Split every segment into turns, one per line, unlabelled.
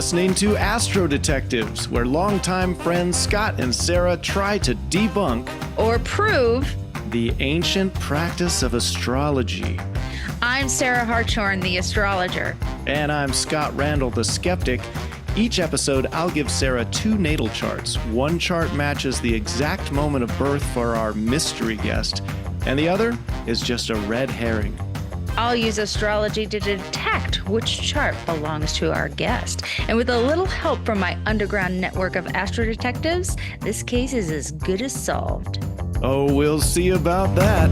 listening to AstroDetectives, where longtime friends Scott and Sarah try to debunk
or prove
the ancient practice of astrology.
I'm Sarah Hartshorn, the astrologer.
And I'm Scott Randall, the skeptic. Each episode, I'll give Sarah two natal charts. One chart matches the exact moment of birth for our mystery guest, and the other is just a red herring.
I'll use astrology to detect which chart belongs to our guest. And with a little help from my underground network of AstroDetectives, this case is as good as solved.
Oh, we'll see about that.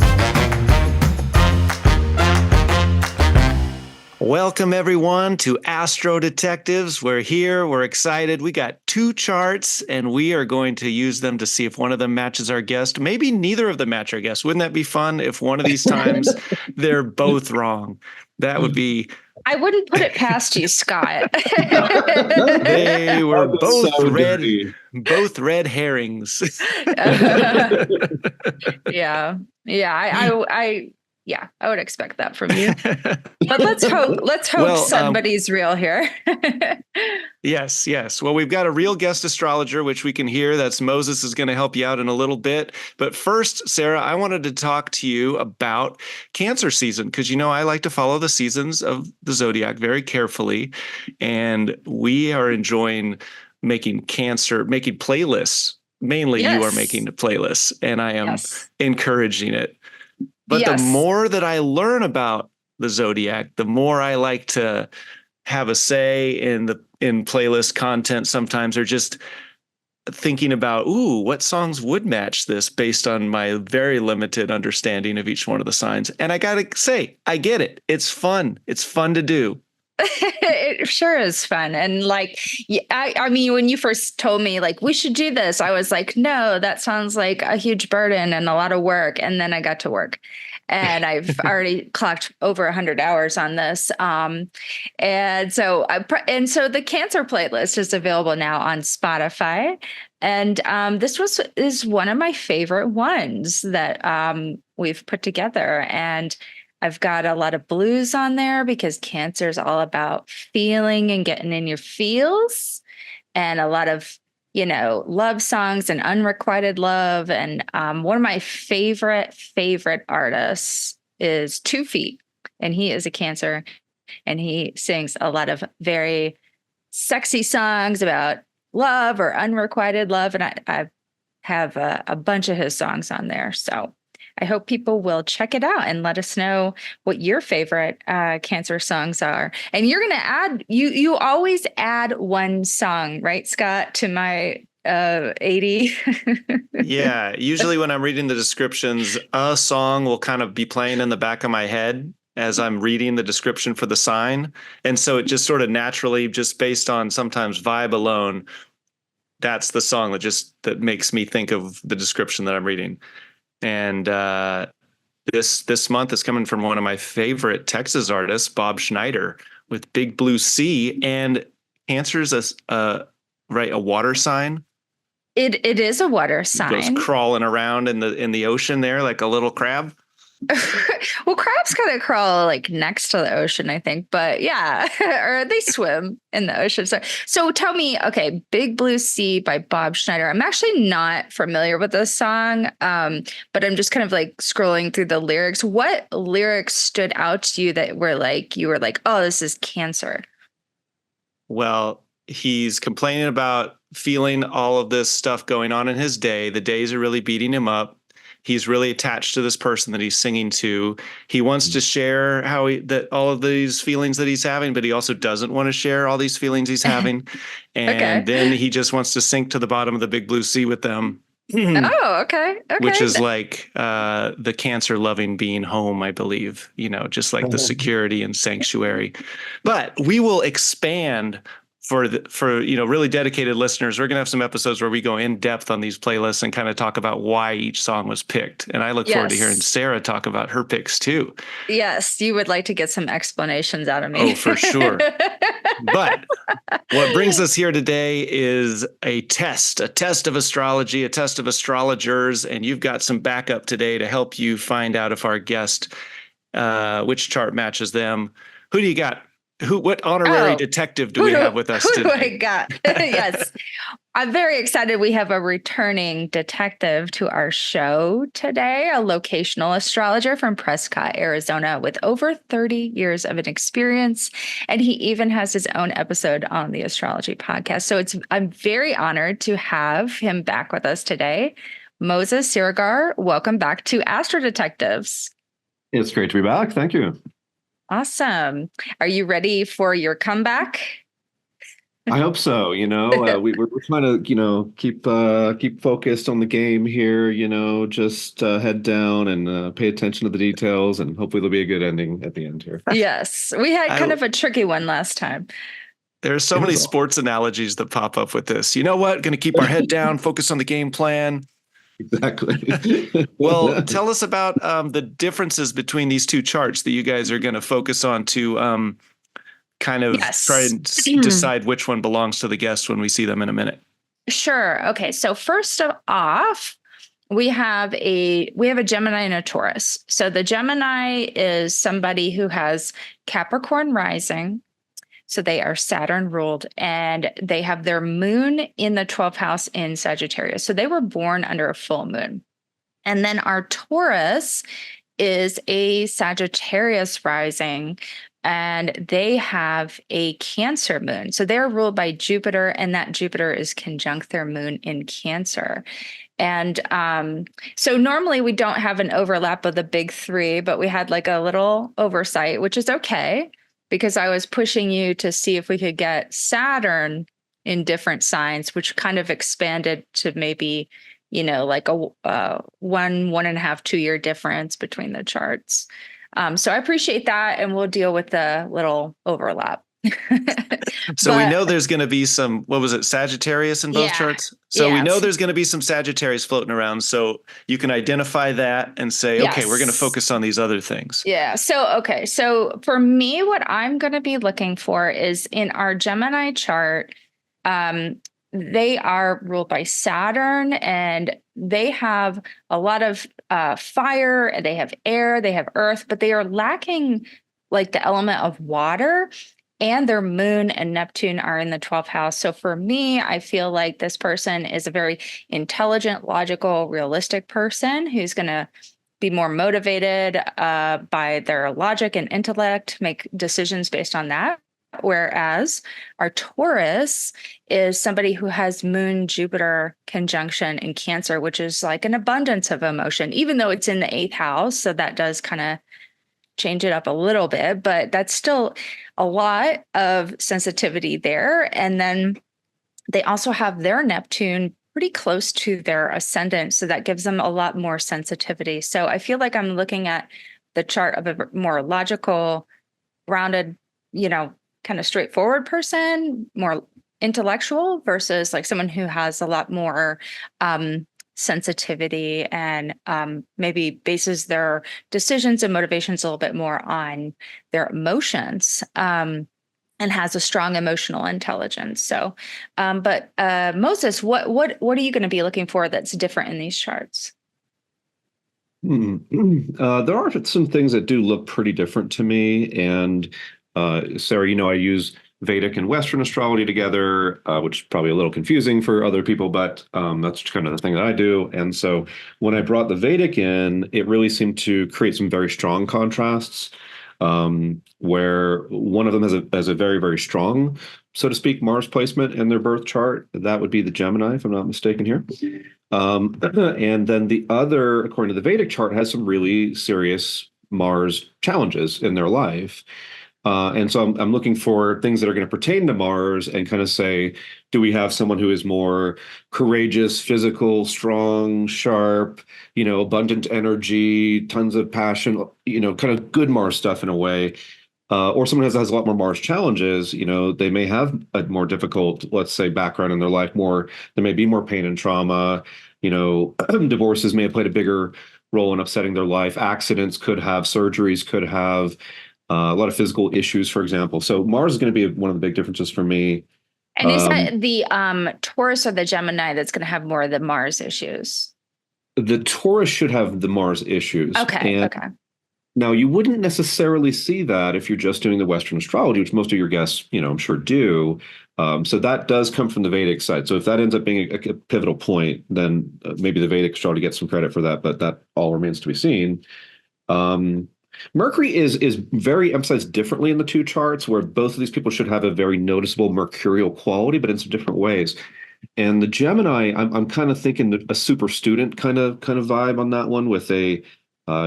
Welcome, everyone, to AstroDetectives. We're here. We're excited. We got two charts, and we are going to use them to see if one of them matches our guest. Maybe neither of them match our guest. Wouldn't that be fun if one of these times they're both wrong? That would be...
I wouldn't put it past you, Scott.
They were both so both red herrings.
Yeah. I would expect that from you. But let's hope somebody's real here.
Yes. Well, we've got a real guest astrologer, which we can hear. That's Moses is going to help you out in a little bit. But first, Sarah, I wanted to talk to you about Cancer season, because I like to follow the seasons of the zodiac very carefully. And we are enjoying making playlists. Mainly you are making the playlists, and I am encouraging it. But the more that I learn about the zodiac, the more I like to have a say in playlist content sometimes, or just thinking about, what songs would match this based on my very limited understanding of each one of the signs. And I got to say, I get it. It's fun. It's fun to do.
It sure is fun. And I mean, when you first told me we should do this, I was like, no, that sounds like a huge burden and a lot of work. And then I got to work and I've already clocked over 100 hours on this. And so the Cancer playlist is available now on Spotify. And this is one of my favorite ones that we've put together. And I've got a lot of blues on there because Cancer is all about feeling and getting in your feels, and a lot of, love songs and unrequited love. And one of my favorite artists is 2 Feet, and he is a Cancer, and he sings a lot of very sexy songs about love or unrequited love. And I have a bunch of his songs on there. So I hope people will check it out and let us know what your favorite Cancer songs are. And you're going to add, you always add one song, right, Scott, to my 80?
Yeah. Usually when I'm reading the descriptions, a song will kind of be playing in the back of my head as I'm reading the description for the sign. And so it just sort of naturally, just based on sometimes vibe alone, that's the song that makes me think of the description that I'm reading. And this month is coming from one of my favorite Texas artists, Bob Schneider, with Big Blue Sea. And Cancer's a water sign.
It is a water sign.
It goes crawling around in the ocean there like a little crab.
Well, crabs kind of crawl next to the ocean, I think, but yeah, or they swim in the ocean. So tell me, okay, Big Blue Sea by Bob Schneider. I'm actually not familiar with this song, but I'm just kind of scrolling through the lyrics. What lyrics stood out to you that you were like, oh, this is Cancer?
Well, he's complaining about feeling all of this stuff going on in his day. The days are really beating him up. He's really attached to this person that he's singing to. He wants to share all of these feelings that he's having, but he also doesn't want to share all these feelings he's having. And then he just wants to sink to the bottom of the Big Blue Sea with them.
Oh, okay.
Which is the Cancer loving being home, I believe, just like the security and sanctuary. But we will expand for really dedicated listeners. We're going to have some episodes where we go in depth on these playlists and kind of talk about why each song was picked. And I look forward to hearing Sarah talk about her picks too.
Yes, you would like to get some explanations out of me.
Oh, for sure. But what brings us here today is a test of astrology, a test of astrologers. And you've got some backup today to help you find out if our guest, which chart matches them. Who do you got? What honorary detective do we have with us
who
today?
do I got? Yes. I'm very excited. We have a returning detective to our show today, a locational astrologer from Prescott, Arizona, with over 30 years of an experience. And he even has his own episode on the astrology podcast. So I'm very honored to have him back with us today. Moses Siregar, welcome back to AstroDetectives.
It's great to be back. Thank you.
Awesome. Are you ready for your comeback?
I hope so. We're trying to, keep focused on the game here. Just head down and pay attention to the details, and hopefully there'll be a good ending at the end here.
Yes, we had kind of a tricky one last time.
There are so many sports analogies that pop up with this. You know what? Going to keep our head down, focus on the game plan.
Exactly.
Well, tell us about the differences between these two charts that you guys are going to focus on to kind of try and decide which one belongs to the guest when we see them in a minute.
Sure. Okay. So first off, we have a Gemini and a Taurus. So the Gemini is somebody who has Capricorn rising. So they are Saturn ruled, and they have their moon in the 12th house in Sagittarius. So they were born under a full moon. And then our Taurus is a Sagittarius rising, and they have a Cancer moon. So they're ruled by Jupiter, and that Jupiter is conjunct their moon in Cancer. And so normally we don't have an overlap of the big three, but we had like a little oversight, which is okay, because I was pushing you to see if we could get Saturn in different signs, which kind of expanded to maybe, like a 1.5, 2 year difference between the charts. So I appreciate that, and we'll deal with the little overlap.
So we know there's going to be some, what was it, Sagittarius in both charts? So we know there's going to be some Sagittarius floating around. So you can identify that and say, okay, we're going to focus on these other things.
Yeah. So for me, what I'm going to be looking for is in our Gemini chart, they are ruled by Saturn, and they have a lot of fire, and they have air, they have earth, but they are lacking like the element of water, and their moon and Neptune are in the 12th house. So for me, I feel like this person is a very intelligent, logical, realistic person who's going to be more motivated by their logic and intellect, make decisions based on that. Whereas our Taurus is somebody who has Moon Jupiter conjunction in Cancer, which is like an abundance of emotion, even though it's in the 8th house. So that does kind of change it up a little bit, but that's still a lot of sensitivity there. And then they also have their Neptune pretty close to their ascendant. So that gives them a lot more sensitivity. So I feel like I'm looking at the chart of a more logical, grounded, kind of straightforward person, more intellectual, versus like someone who has a lot more sensitivity and maybe bases their decisions and motivations a little bit more on their emotions and has a strong emotional intelligence. So, but Moses, what are you going to be looking for that's different in these charts?
There are some things that do look pretty different to me, and Sarah, I use Vedic and Western astrology together, which is probably a little confusing for other people, but that's kind of the thing that I do. And so when I brought the Vedic in, it really seemed to create some very strong contrasts, where one of them has a very, very strong, so to speak, Mars placement in their birth chart. That would be the Gemini, if I'm not mistaken here. And then the other, according to the Vedic chart, has some really serious Mars challenges in their life. And so I'm looking for things that are going to pertain to Mars and kind of say, do we have someone who is more courageous, physical, strong, sharp, abundant energy, tons of passion, kind of good Mars stuff in a way, or someone has a lot more Mars challenges. They may have a more difficult, let's say, background in their life. There may be more pain and trauma. Divorces may have played a bigger role in upsetting their life. Accidents could have, surgeries could have. A lot of physical issues, for example. So Mars is going to be one of the big differences for me.
And is that the Taurus or the Gemini that's going to have more of the Mars issues?
The Taurus should have the Mars issues.
Okay.
Now, you wouldn't necessarily see that if you're just doing the Western astrology, which most of your guests, I'm sure do. So that does come from the Vedic side. So if that ends up being a pivotal point, then maybe the Vedic astrology gets some credit for that, but that all remains to be seen. Mercury is very emphasized differently in the two charts, where both of these people should have a very noticeable mercurial quality, but in some different ways. And the Gemini, I'm kind of thinking a super student kind of vibe on that one, with a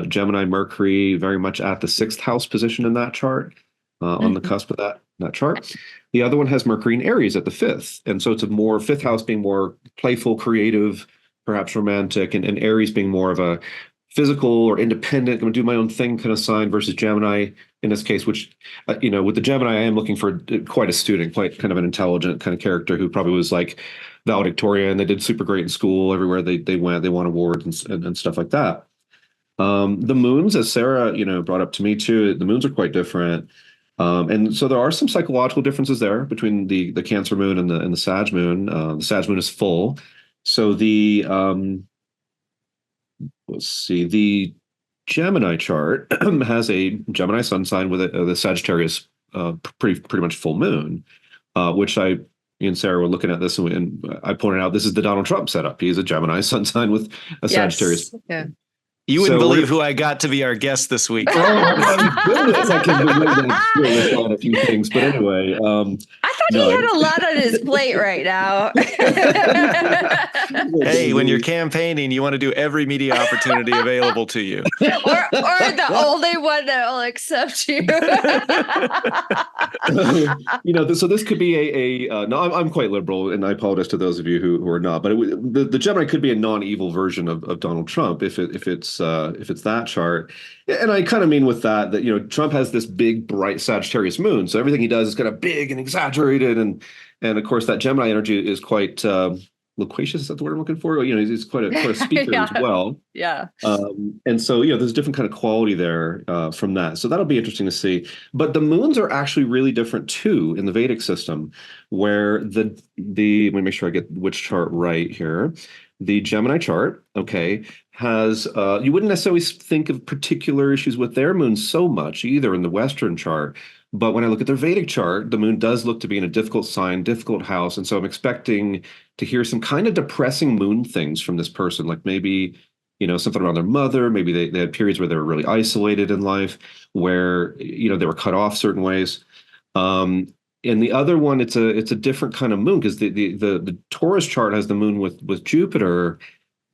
Gemini Mercury very much at the sixth house position in that chart, on the cusp of that chart. The other one has Mercury in Aries at the fifth, and so it's a more fifth house being more playful, creative, perhaps romantic, and Aries being more of a physical or independent, going to do my own thing kind of sign, versus Gemini in this case, which, with the Gemini, I am looking for quite a student, quite kind of an intelligent kind of character who probably was like valedictorian. They did super great in school. Everywhere they went, they won awards and stuff like that. The moons, as Sarah, brought up to me too, the moons are quite different. And so there are some psychological differences there between the Cancer moon and the Sag moon. The Sag moon is full. So let's see, the Gemini chart has a Gemini sun sign with the Sagittarius pretty much full moon, which me and Sarah were looking at this, and I pointed out this is the Donald Trump setup. He's a Gemini sun sign with a Sagittarius.
Yeah.
You wouldn't believe who I got to be our guest this week.
Oh, my goodness. I can believe on a few things. But anyway.
I thought he had a lot on his plate right now.
Hey, when you're campaigning, you want to do every media opportunity available to you.
Or the only one that will accept you.
So this could be no, I'm quite liberal, and I apologize to those of you who are not. But the Gemini could be a non-evil version of Donald Trump if it's that chart. And I kind of mean with that Trump has this big, bright Sagittarius moon, so everything he does is kind of big and exaggerated, and of course that Gemini energy is quite loquacious. Is that the word I'm looking for? He's quite a speaker as well.
Yeah.
And so there's a different kind of quality there from that. So that'll be interesting to see. But the moons are actually really different too in the Vedic system, where let me make sure I get which chart right here. The Gemini chart, has you wouldn't necessarily think of particular issues with their moon so much either in the Western chart. But when I look at their Vedic chart, the moon does look to be in a difficult sign, difficult house. And so I'm expecting to hear some kind of depressing moon things from this person, like maybe, something around their mother. Maybe they had periods where they were really isolated in life, where, they were cut off certain ways. And the other one, it's a different kind of moon, because the Taurus chart has the moon with Jupiter,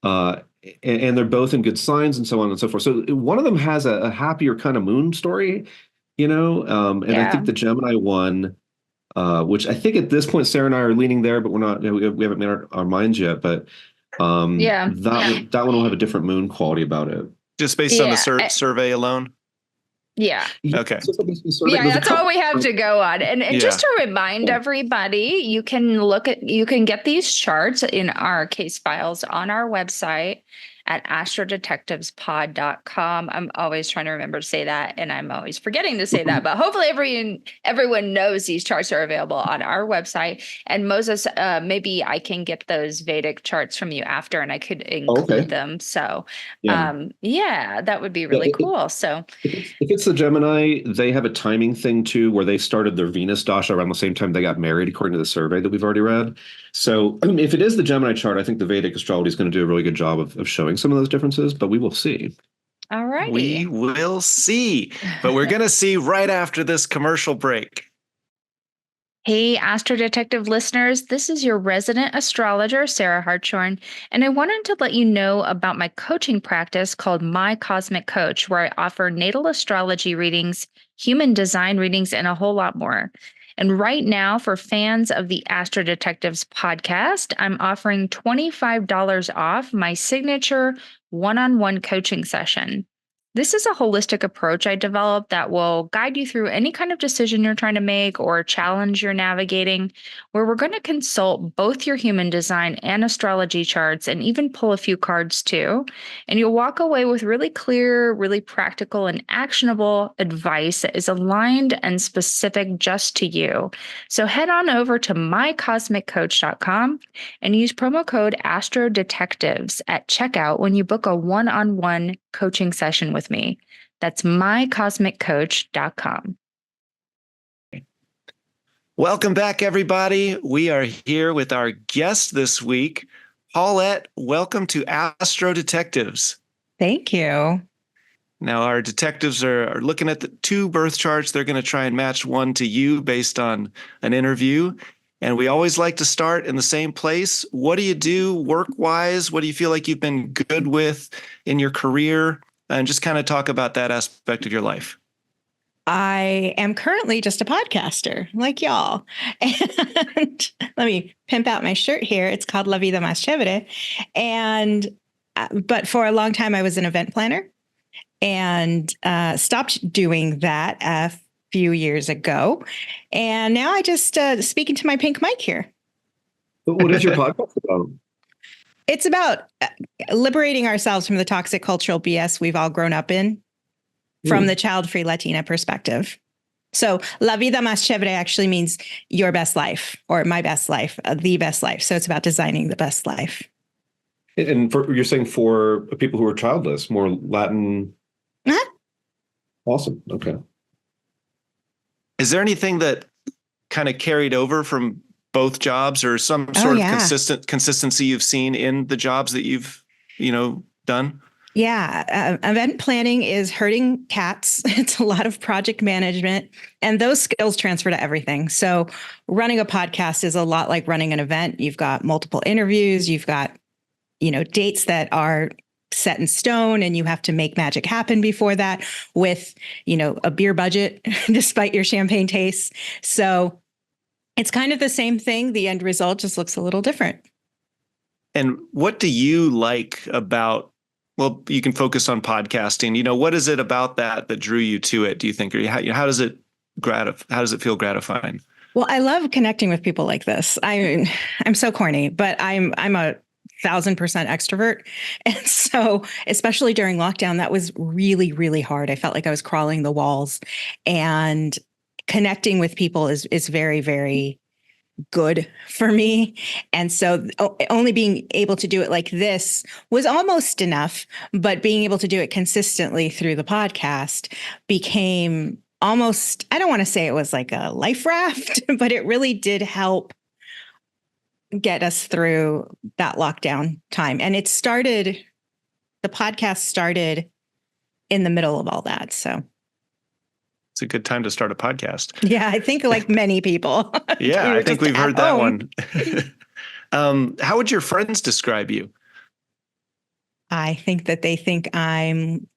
and they're both in good signs and so on and so forth. So one of them has a happier kind of moon story, I think the Gemini one, which I think at this point Sarah and I are leaning there, but we're not. We haven't made our minds yet. But that one will have a different moon quality about it,
just based on the survey alone.
Yeah.
Okay.
That's all we have to go on. And just to remind everybody, you can get these charts in our case files on our website at AstroDetectivesPod.com. I'm always trying to remember to say that, and I'm always forgetting to say that. But hopefully everyone knows these charts are available on our website. And Moses, maybe I can get those Vedic charts from you after, and I could include them. So, that would be really cool. So,
if it's the Gemini, they have a timing thing too, where they started their Venus dasha around the same time they got married, according to the survey that we've already read. So, if it is the Gemini chart, I think the Vedic astrology is going to do a really good job of showing some of those differences, but we will see.
All right.
We will see, but we're going to see right after this commercial break.
Hey, Astro Detective listeners, this is your resident astrologer, Sarah Hartshorn, and I wanted to let you know about my coaching practice called My Cosmic Coach, where I offer natal astrology readings, human design readings, and a whole lot more. And right now, for fans of the Astro Detectives podcast, I'm offering $25 off my signature one-on-one coaching session. This is a holistic approach I developed that will guide you through any kind of decision you're trying to make or challenge you're navigating, where we're going to consult both your human design and astrology charts and even pull a few cards too. And you'll walk away with really clear, really practical and actionable advice that is aligned and specific just to you. So head on over to mycosmiccoach.com and use promo code AstroDetectives at checkout when you book a one-on-one coaching session with me. That's mycosmiccoach.com.
Welcome back, everybody. We are here with our guest this week, Paulette. Welcome to AstroDetectives.
Thank you.
Now, our detectives are looking at the 2 birth charts. They're going to try and match one to you based on an interview. And we always like to start in the same place. What do you do work-wise? What do you feel like you've been good with in your career? And just kind of talk about that aspect of your life.
I am currently just a podcaster like y'all. And let me pimp out my shirt here. It's called La Vida Más Chévere. But for a long time, I was an event planner and stopped doing that a few years ago. And now I just speak into my pink mic here.
What is your podcast about?
It's about liberating ourselves from the toxic cultural BS we've all grown up in from the child-free Latina perspective. So La Vida Más Chévere actually means your best life or my best life, the best life. So it's about designing the best life.
And you're saying for people who are childless, more Latin.
Uh-huh.
Awesome. Okay.
Is there anything that kind of carried over from both jobs or some sort of consistency you've seen in the jobs that you've, done?
Yeah. Event planning is herding cats. It's a lot of project management, and those skills transfer to everything. So running a podcast is a lot like running an event. You've got multiple interviews. You've got, dates that are set in stone, and you have to make magic happen before that with, a beer budget, despite your champagne tastes. So it's kind of the same thing. The end result just looks a little different.
And what do you like about, well, you can focus on podcasting. What is it about that drew you to it, do you think? Or how does it feel gratifying?
Well, I love connecting with people like this. I'm so corny, but I'm a 1,000% extrovert. And so, especially during lockdown, that was really, really hard. I felt like I was crawling the walls, and connecting with people is very, very good for me. And so only being able to do it like this was almost enough, but being able to do it consistently through the podcast became almost, I don't want to say it was like a life raft, but it really did help get us through that lockdown time. And the podcast started in the middle of all that. So
it's a good time to start a podcast.
Yeah, I think like many people.
Yeah, I think we've heard that one. How would your friends describe you?
I think that they think I'm,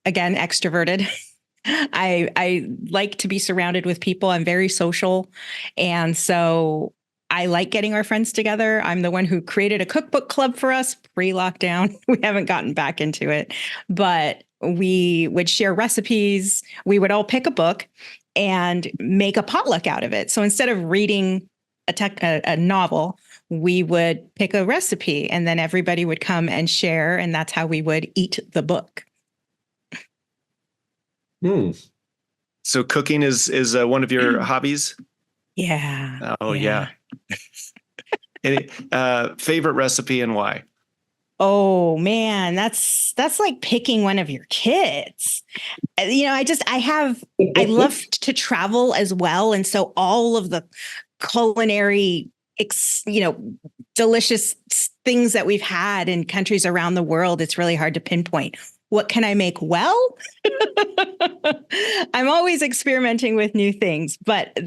again, extroverted. I like to be surrounded with people. I'm very social. And so I like getting our friends together. I'm the one who created a cookbook club for us pre-lockdown. We haven't gotten back into it, but we would share recipes. We would all pick a book and make a potluck out of it. So instead of reading a novel, we would pick a recipe, and then everybody would come and share. And that's how we would eat the book.
So cooking is one of your hobbies?
Yeah.
Oh, yeah. Any favorite recipe and why?
Oh man, that's like picking one of your kids. I love to travel as well. And so all of the culinary, delicious things that we've had in countries around the world, it's really hard to pinpoint. What can I make well? I'm always experimenting with new things, but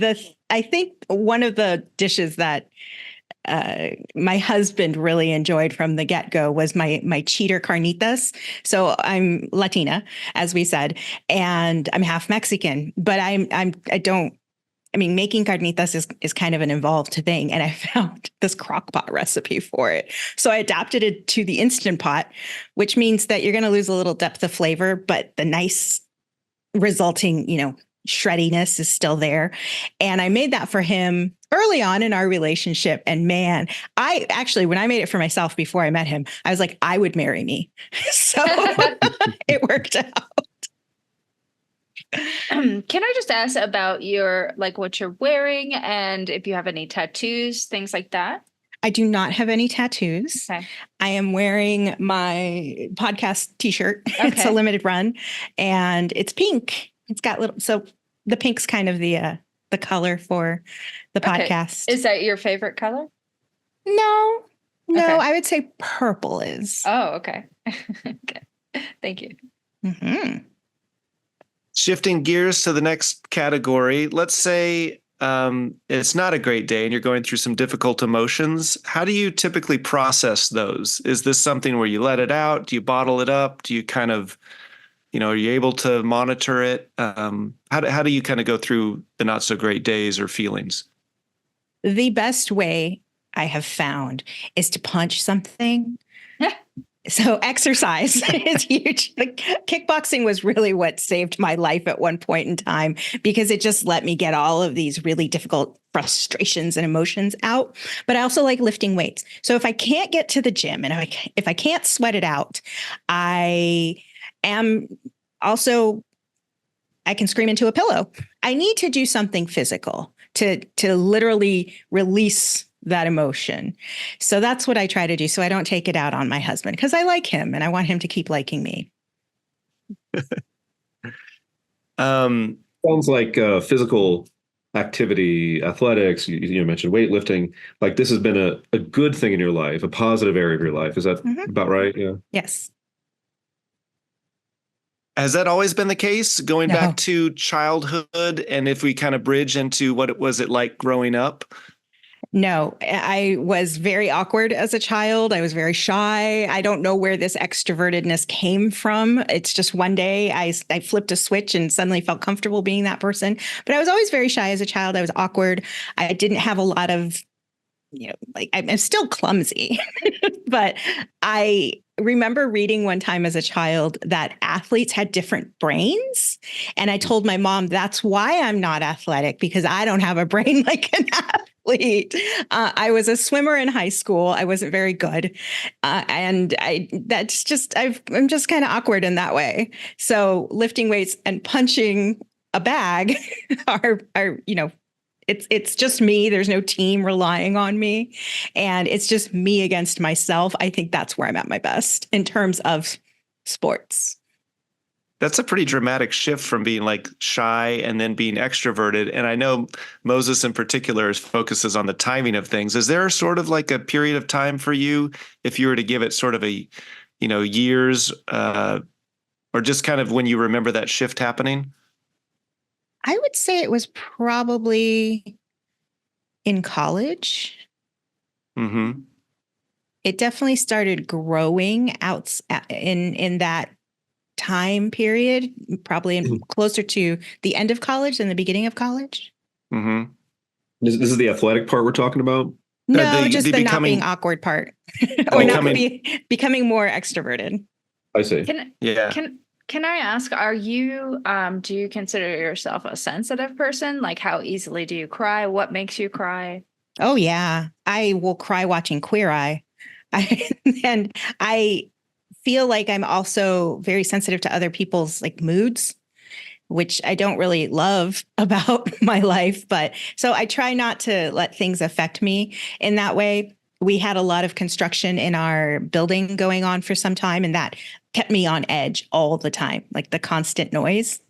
I think one of the dishes that my husband really enjoyed from the get-go was my cheater carnitas. So I'm Latina, as we said, and I'm half Mexican, but making carnitas is kind of an involved thing. And I found this crock pot recipe for it. So I adapted it to the Instant Pot, which means that you're going to lose a little depth of flavor, but the nice resulting, shreddiness is still there. And I made that for him early on in our relationship. And man, when I made it for myself before I met him, I was like, I would marry me. So it worked out.
Can I just ask about what you're wearing and if you have any tattoos, things like that?
I do not have any tattoos.
Okay.
I am wearing my podcast t-shirt. It's a
Okay.
limited run and it's pink. It's got little, so the pink's kind of the color for the
Okay.
podcast.
Is that your favorite color?
No,
Okay.
I would say purple is.
Oh, okay. Okay. Thank you.
Mhm.
Shifting gears to the next category, let's say it's not a great day and you're going through some difficult emotions. How do you typically process those? Is this something where you let it out? Do you bottle it up? Do you kind of, are you able to monitor it? How do you kind of go through the not so great days or feelings?
The best way I have found is to punch something. So exercise is huge. Like, kickboxing was really what saved my life at one point in time because it just let me get all of these really difficult frustrations and emotions out. But I also like lifting weights. So if I can't get to the gym and if I can't sweat it out, I am also, I can scream into a pillow. I need to do something physical to literally release that emotion. So that's what I try to do. So I don't take it out on my husband because I like him and I want him to keep liking me.
Sounds like physical activity, athletics, you mentioned weightlifting. Like this has been a good thing in your life, a positive area of your life. Is that about right? Yeah.
Yes.
Has that always been the case going
No.
back to childhood? And if we kind of bridge into what was it like growing up?
No, I was very awkward as a child. I was very shy. I don't know where this extrovertedness came from. It's just one day I flipped a switch and suddenly felt comfortable being that person. But I was always very shy as a child. I was awkward. I didn't have a lot of, like I'm still clumsy. But I remember reading one time as a child that athletes had different brains. And I told my mom, that's why I'm not athletic, because I don't have a brain like an athlete. I was a swimmer in high school. I wasn't very good. And I'm just kind of awkward in that way. So lifting weights and punching a bag are it's just me. There's no team relying on me. And it's just me against myself. I think that's where I'm at my best in terms of sports.
That's a pretty dramatic shift from being like shy and then being extroverted. And I know Moses in particular focuses on the timing of things. Is there sort of like a period of time for you, if you were to give it sort of a, years, or just kind of when you remember that shift happening?
I would say it was probably in college.
Mm-hmm.
It definitely started growing out in that time period, probably closer to the end of college than the beginning of college.
Mm-hmm.
This is the athletic part we're talking about?
No, just the not being awkward part or becoming more extroverted.
I see.
Can I ask, do you consider yourself a sensitive person? Like how easily do you cry? What makes you cry?
Oh, yeah. I will cry watching Queer Eye. And I feel like I'm also very sensitive to other people's like moods, which I don't really love about my life. But so I try not to let things affect me in that way. We had a lot of construction in our building going on for some time, and that kept me on edge all the time, like the constant noise.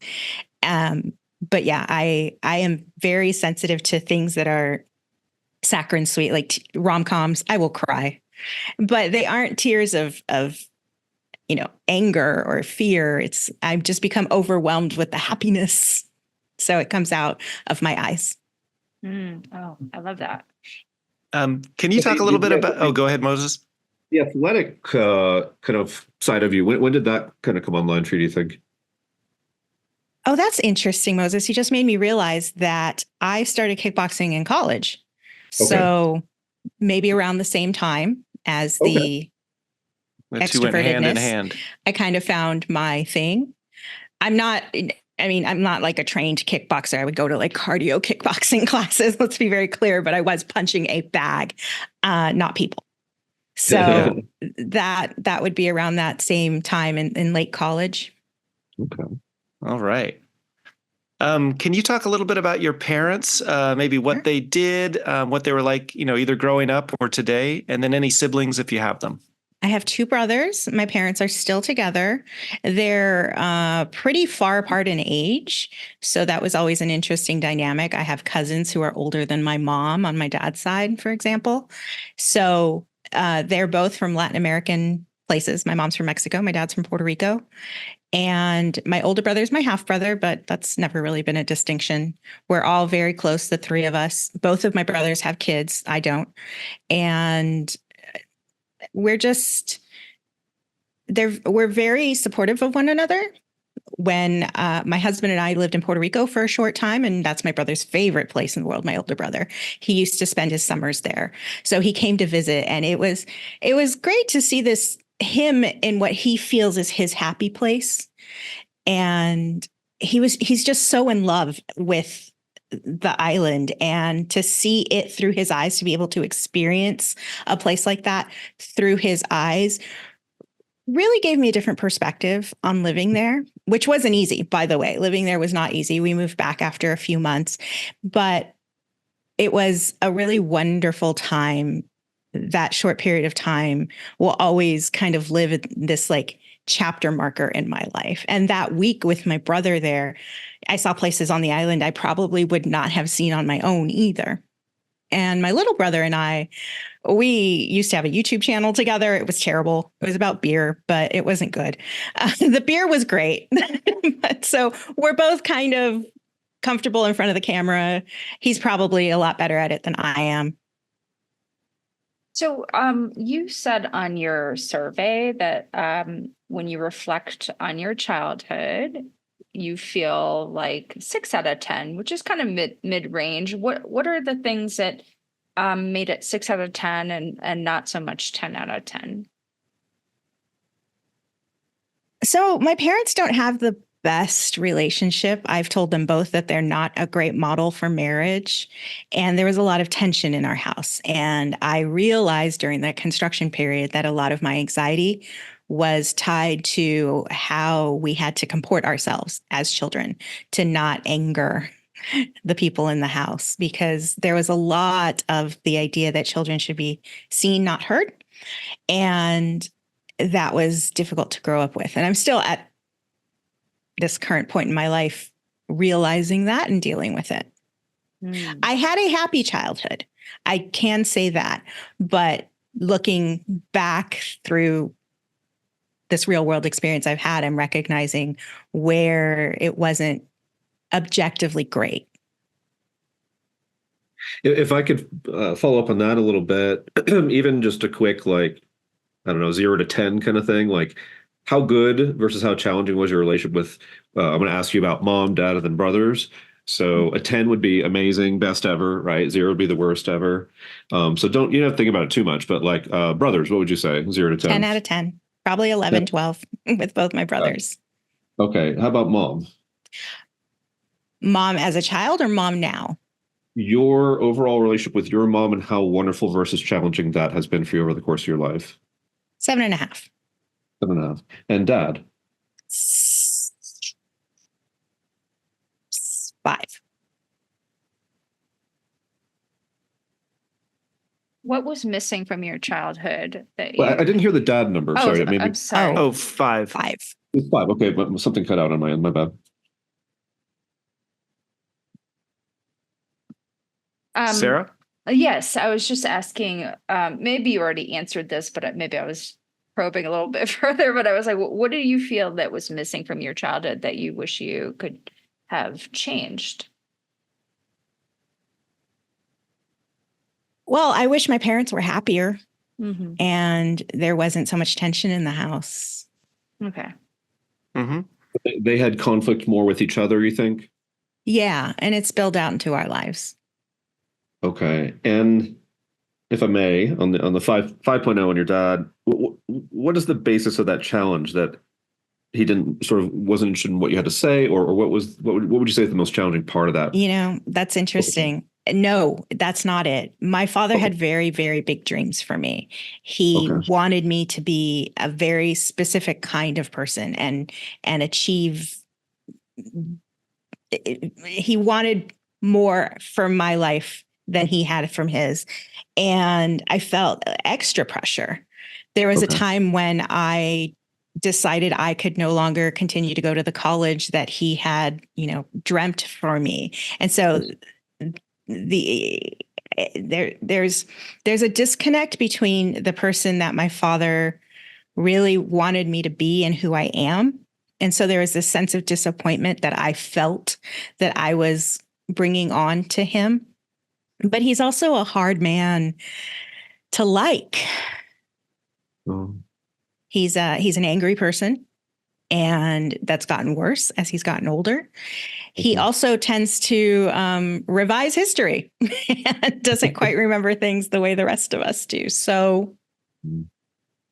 But yeah, I am very sensitive to things that are saccharine sweet, like rom-coms. I will cry, but they aren't tears of anger or fear. I've just become overwhelmed with the happiness. So it comes out of my eyes.
Oh, I love that.
Can you talk a little bit about, go ahead, Moses.
The athletic kind of side of you, when did that kind of come online for you, do you think?
Oh, that's interesting, Moses. You just made me realize that I started kickboxing in college. Okay. So maybe around the same time as the extrovertedness, went hand in hand. I kind of found my thing. I'm not like a trained kickboxer. I would go to like cardio kickboxing classes. Let's be very clear, but I was punching a bag, not people. So that would be around that same time in late college.
Okay.
All right. Can you talk a little bit about your parents, maybe what
Sure.
they did, what they were like, either growing up or today, and then any siblings if you have them?
I have two brothers. My parents are still together. They're pretty far apart in age. So that was always an interesting dynamic. I have cousins who are older than my mom on my dad's side, for example. So they're both from Latin American places. My mom's from Mexico. My dad's from Puerto Rico. And my older brother is my half brother, but that's never really been a distinction. We're all very close, the three of us. Both of my brothers have kids. I don't. And we're just we're very supportive of one another. When my husband and I lived in Puerto Rico for a short time, and that's my brother's favorite place in the world, my older brother. He used to spend his summers there. So he came to visit, and it was great to see him in what he feels is his happy place. And he's just so in love with the island, and to see it through his eyes, to be able to experience a place like that through his eyes, really gave me a different perspective on living there, which wasn't easy, by the way. Living there was not easy. We moved back after a few months, but it was a really wonderful time. That short period of time will always kind of live in this like chapter marker in my life. And that week with my brother there, I saw places on the island I probably would not have seen on my own either. And my little brother and I, we used to have a YouTube channel together. It was terrible. It was about beer, but it wasn't good. The beer was great. But so we're both kind of comfortable in front of the camera. He's probably a lot better at it than I am.
So you said on your survey that when you reflect on your childhood, you feel like 6 out of 10, which is kind of mid-range. What are the things that made it 6 out of 10 and not so much 10 out of 10?
So my parents don't have the best relationship. I've told them both that they're not a great model for marriage. And there was a lot of tension in our house. And I realized during that construction period that a lot of my anxiety was tied to how we had to comport ourselves as children to not anger the people in the house, because there was a lot of the idea that children should be seen, not heard. And that was difficult to grow up with. And I'm still at this current point in my life realizing that and dealing with it. I had a happy childhood. I can say that. But looking back through this real world experience I've had, I'm recognizing where it wasn't objectively great.
If I could follow up on that a little bit, even just a quick, like, I don't know, 0 to 10 kind of thing, like how good versus how challenging was your relationship with, I'm going to ask you about mom, dad, and then brothers. So a 10 would be amazing, best ever, right? 0 would be the worst ever. So you don't have to think about it too much, but like brothers, what would you say? 0 to 10?
10 out of 10, probably 11, 12 with both my brothers.
Okay. How about mom?
Mom as a child or mom now?
Your overall relationship with your mom and how wonderful versus challenging that has been for you over the course of your life.
7.5.
7.5. And dad?
5.
What was missing from your childhood that
Well, I didn't hear the dad number.
Oh,
Sorry. Maybe
I'm sorry.
Oh, 5.
5.
It's 5. Okay, but something cut out on my end. My bad.
Sarah?
Yes, I was just asking, maybe you already answered this, but maybe I was probing a little bit further, but I was like, what do you feel that was missing from your childhood that you wish you could have changed?
Well, I wish my parents were happier
Mm-hmm.
and there wasn't so much tension in the house.
Okay.
Mm-hmm.
They had conflict more with each other, you think?
Yeah, and it's spilled out into our lives.
Okay. And if I may, on the 5.0 on your dad, what is the basis of that challenge that he didn't wasn't interested in what you had to say, or what would you say is the most challenging part of that?
That's interesting. No, that's not it. My father had very, very big dreams for me. He wanted me to be a very specific kind of person and achieve he wanted more from my life than he had from his. And I felt extra pressure. There was a time when I decided I could no longer continue to go to the college that he had, dreamt for me. And so there's a disconnect between the person that my father really wanted me to be and who I am. And so there was this sense of disappointment that I felt that I was bringing on to him. But he's also a hard man to like.
Oh.
He's an angry person, and that's gotten worse as he's gotten older. He also tends to revise history and doesn't quite remember things the way the rest of us do. So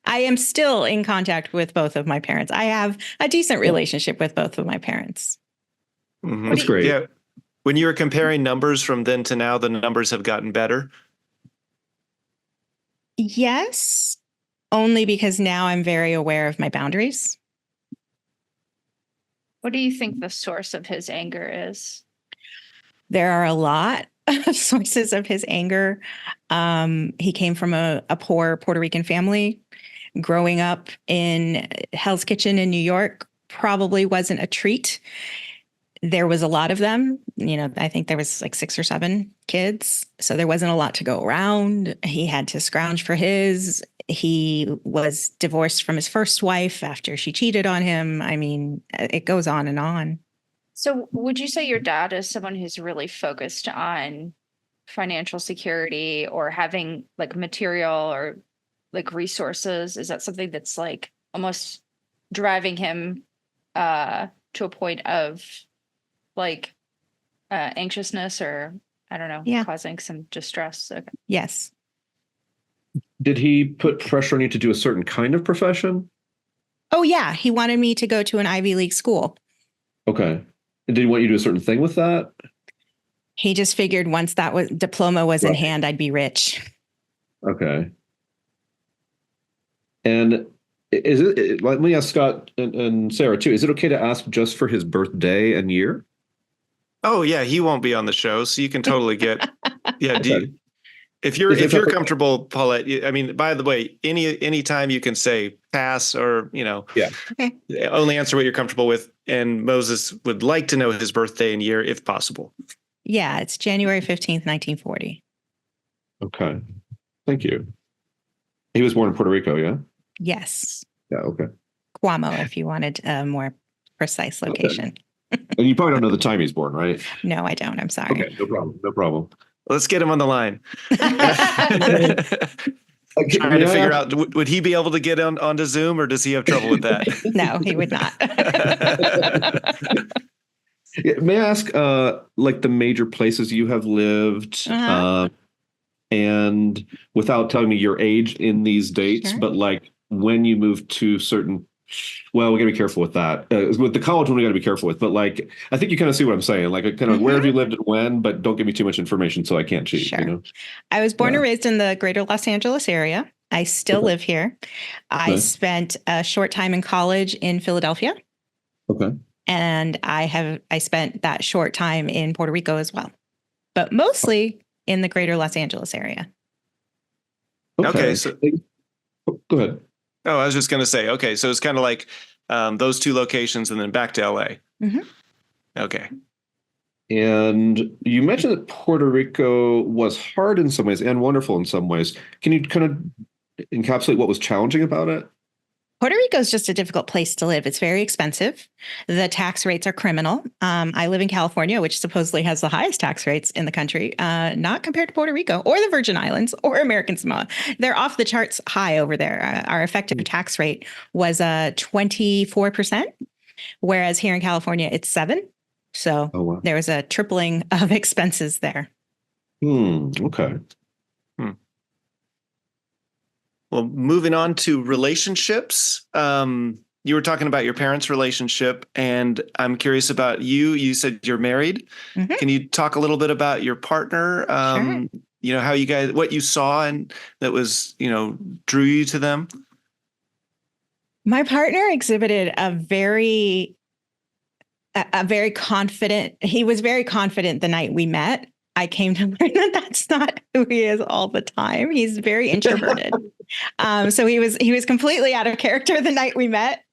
I am still in contact with both of my parents. I have a decent relationship with both of my parents.
Mm-hmm.
That's great.
Yeah. When you were comparing numbers from then to now, the numbers have gotten better.
Yes, only because now I'm very aware of my boundaries.
What do you think the source of his anger is?
There are a lot of sources of his anger. He came from a poor Puerto Rican family. Growing up in Hell's Kitchen in New York probably wasn't a treat. There was a lot of them. I think there was like 6 or 7 kids. So there wasn't a lot to go around. He had to scrounge for his. He was divorced from his first wife after she cheated on him. I mean, it goes on and on.
So would you say your dad is someone who's really focused on financial security or having like material or like resources? Is that something that's like almost driving him to a point of like anxiousness or I don't know, causing some distress? Okay.
Yes.
Did he put pressure on you to do a certain kind of profession?
Oh, yeah. He wanted me to go to an Ivy League school.
Okay. And did he want you to do a certain thing with that?
He just figured once that diploma was in hand, I'd be rich.
Okay. And let me ask Scott and Sarah too. Is it okay to ask just for his birthday and year?
Oh yeah, he won't be on the show, so you can totally get. Yeah,
Okay.
if you're comfortable, Paulette. I mean, by the way, any time you can say pass or
Okay.
only answer what you're comfortable with. And Moses would like to know his birthday and year if possible.
Yeah, it's January 15th, 1940.
Okay. Thank you. He was born in Puerto Rico, yeah?
Yes.
Yeah, okay.
Cuamo, if you wanted a more precise location.
Okay. And you probably don't know the time he's born, right?
No, I don't. I'm sorry.
Okay, no problem. No problem.
Let's get him on the line. Trying to figure out, would he be able to get onto Zoom or does he have trouble with that?
No, he would not.
May I ask, like the major places you have lived, and without telling me your age in these dates, but like when you moved to certain, well, we got to be careful with that. With the college one, we got to be careful with, but like, I think you kind of see what I'm saying. Like, kind of where have you lived and when, but don't give me too much information so I can't cheat.
Sure. I was born and raised in the greater Los Angeles area. I still live here. I spent a short time in college in Philadelphia.
Okay.
And I spent that short time in Puerto Rico as well, but mostly in the greater Los Angeles area.
Okay. So
go ahead.
Oh, I was just going to say, okay. So it's kind of like those 2 locations and then back to LA.
Mm-hmm.
Okay.
And you mentioned that Puerto Rico was hard in some ways and wonderful in some ways. Can you kind of encapsulate what was challenging about it?
Puerto Rico is just a difficult place to live. It's very expensive. The tax rates are criminal. I live in California, which supposedly has the highest tax rates in the country, not compared to Puerto Rico or the Virgin Islands or American Samoa. They're off the charts high over there. Our effective tax rate was 24%, whereas here in California, it's 7%. So there was a tripling of expenses there.
Okay.
Well, moving on to relationships, you were talking about your parents' relationship, and I'm curious about you. You said you're married. Mm-hmm. Can you talk a little bit about your partner?
Sure.
How you guys, what you saw and that was, drew you to them?
My partner exhibited a very a very confident. He was very confident the night we met. I came to learn that that's not who he is all the time. He's very introverted. So he was completely out of character the night we met.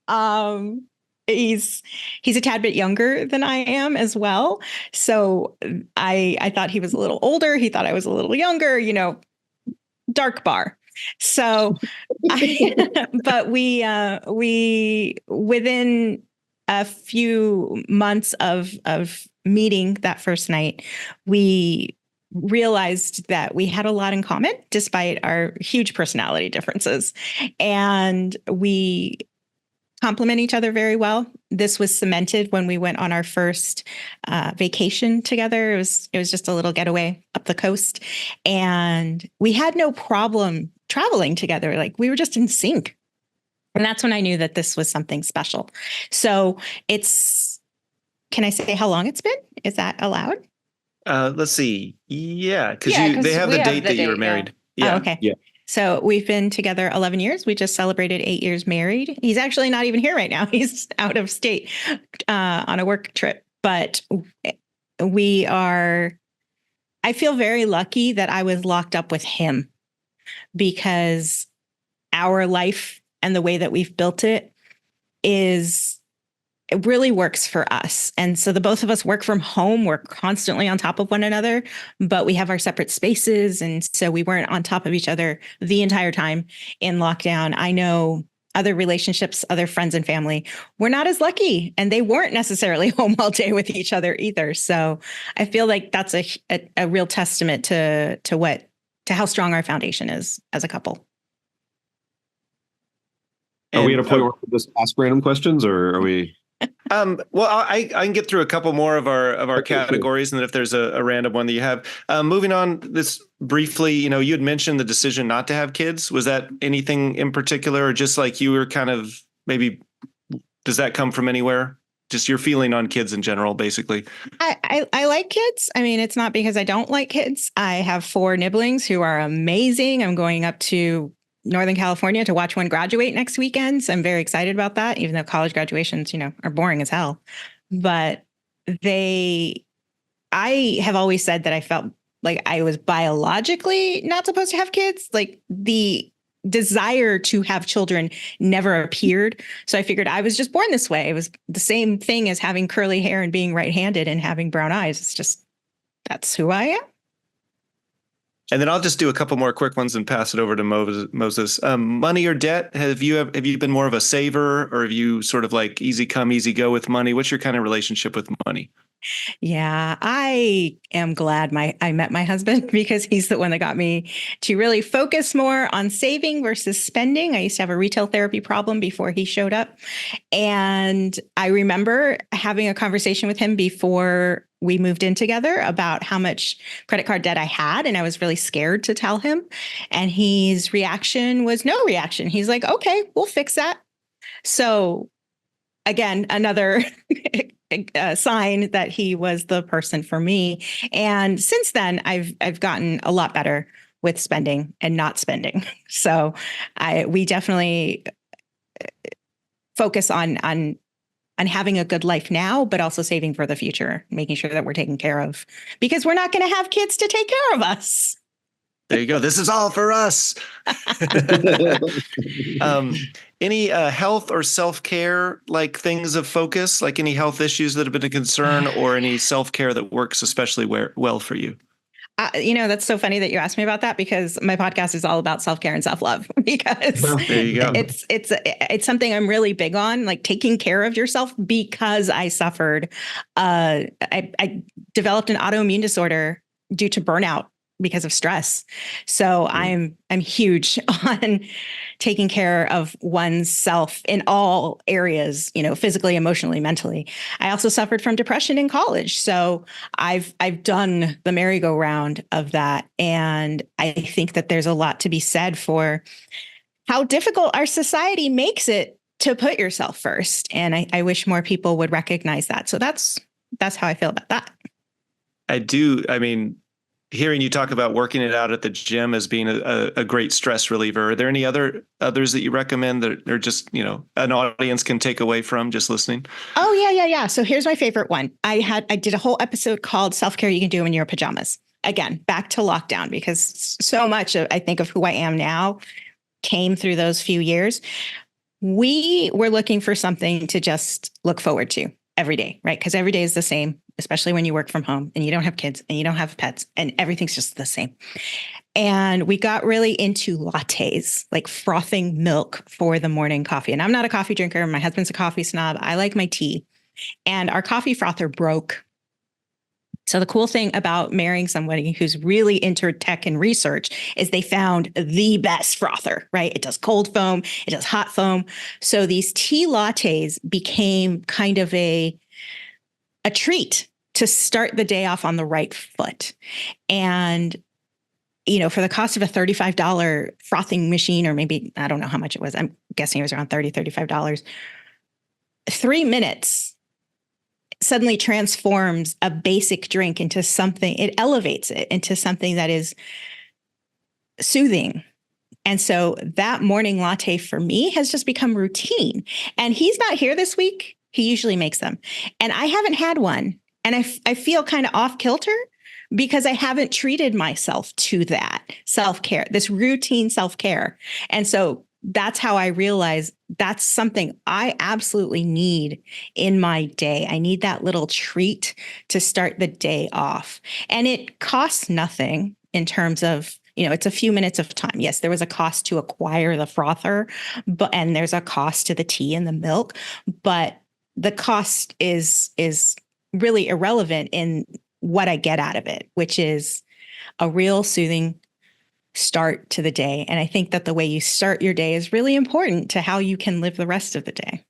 He's a tad bit younger than I am as well. So I thought he was a little older. He thought I was a little younger, dark bar. So, but we within a few months of meeting that first night, we realized that we had a lot in common despite our huge personality differences. And we complement each other very well. This was cemented when we went on our first vacation together. It was just a little getaway up the coast. And we had no problem traveling together. Like, we were just in sync. And that's when I knew that this was something special. So can I say how long it's been? Is that allowed?
Let's see. Yeah, because
Yeah,
they have the date
the
that you were
date,
married.
Yeah.
Yeah.
Oh, okay.
Yeah.
So we've been together 11 years. We just celebrated 8 years married. He's actually not even here right now. He's out of state on a work trip. But I feel very lucky that I was locked up with him, because our life and the way that we've built it really works for us. And so the both of us work from home. We're constantly on top of one another, but we have our separate spaces. And so we weren't on top of each other the entire time in lockdown. I know other relationships, other friends and family were not as lucky, and they weren't necessarily home all day with each other either. So I feel like that's a real testament to how strong our foundation is as a couple.
Are we at a point where we just ask random questions, or are we?
Well, I can get through a couple more of our categories, and then if there's a random one that you have. Moving on, this briefly, you had mentioned the decision not to have kids. Was that anything in particular, or just like you were kind of maybe? Does that come from anywhere? Just your feeling on kids in general, basically.
I like kids. I mean, it's not because I don't like kids. I have 4 nibblings who are amazing. I'm going up to Northern California to watch one graduate next weekend. So I'm very excited about that, even though college graduations, are boring as hell. But I have always said that I felt like I was biologically not supposed to have kids. Like, the desire to have children never appeared. So I figured I was just born this way. It was the same thing as having curly hair and being right-handed and having brown eyes. It's just, that's who I am.
And then I'll just do a couple more quick ones and pass it over to Moses. Money or debt? Have you been more of a saver, or have you sort of like easy come, easy go with money? What's your kind of relationship with money?
Yeah, I am glad I met my husband, because he's the one that got me to really focus more on saving versus spending. I used to have a retail therapy problem before he showed up. And I remember having a conversation with him before we moved in together about how much credit card debt I had. And I was really scared to tell him. And his reaction was no reaction. He's like, okay, we'll fix that. So again, another sign that he was the person for me. And since then, I've gotten a lot better with spending and not spending. So we definitely focus on having a good life now, but also saving for the future, making sure that we're taken care of, because we're not going to have kids to take care of us.
There you go. This is all for us. Any health or self-care, like things of focus, like any health issues that have been a concern, or any self-care that works especially well for you?
That's so funny that you asked me about that, because my podcast is all about self-care and self-love, because
there you go.
It's something I'm really big on, like taking care of yourself, because I suffered, I developed an autoimmune disorder due to burnout because of stress. So I'm huge on taking care of oneself in all areas, physically, emotionally, mentally. I also suffered from depression in college. So I've done the merry-go-round of that. And I think that there's a lot to be said for how difficult our society makes it to put yourself first. And I wish more people would recognize that. So that's how I feel about that.
I do. I mean, hearing you talk about working it out at the gym as being a great stress reliever. Are there any others that you recommend that are just, an audience can take away from just listening?
Oh, yeah. So here's my favorite one. I did a whole episode called Self-Care You Can Do in Your Pajamas. Again, back to lockdown, because so much of, I think, of who I am now came through those few years. We were looking for something to just look forward to every day, right? Because every day is the same, especially when you work from home and you don't have kids and you don't have pets and everything's just the same. And we got really into lattes, like frothing milk for the morning coffee. And I'm not a coffee drinker. My husband's a coffee snob. I like my tea. And our coffee frother broke. So the cool thing about marrying somebody who's really into tech and research is they found the best frother, right? It does cold foam, it does hot foam. So these tea lattes became kind of a treat to start the day off on the right foot. And, for the cost of a $35 frothing machine, or maybe, I don't know how much it was. I'm guessing it was around $35. 3 minutes suddenly transforms a basic drink into something, it elevates it into something that is soothing. And so that morning latte for me has just become routine. And he's not here this week. He usually makes them. And I haven't had one. And I feel kind of off kilter because I haven't treated myself to that self-care, this routine self-care. And so that's how I realize that's something I absolutely need in my day. I need that little treat to start the day off. And it costs nothing in terms of, it's a few minutes of time. Yes, there was a cost to acquire the frother, and there's a cost to the tea and the milk, but the cost is really irrelevant in what I get out of it, which is a real soothing start to the day. And I think that the way you start your day is really important to how you can live the rest of the day.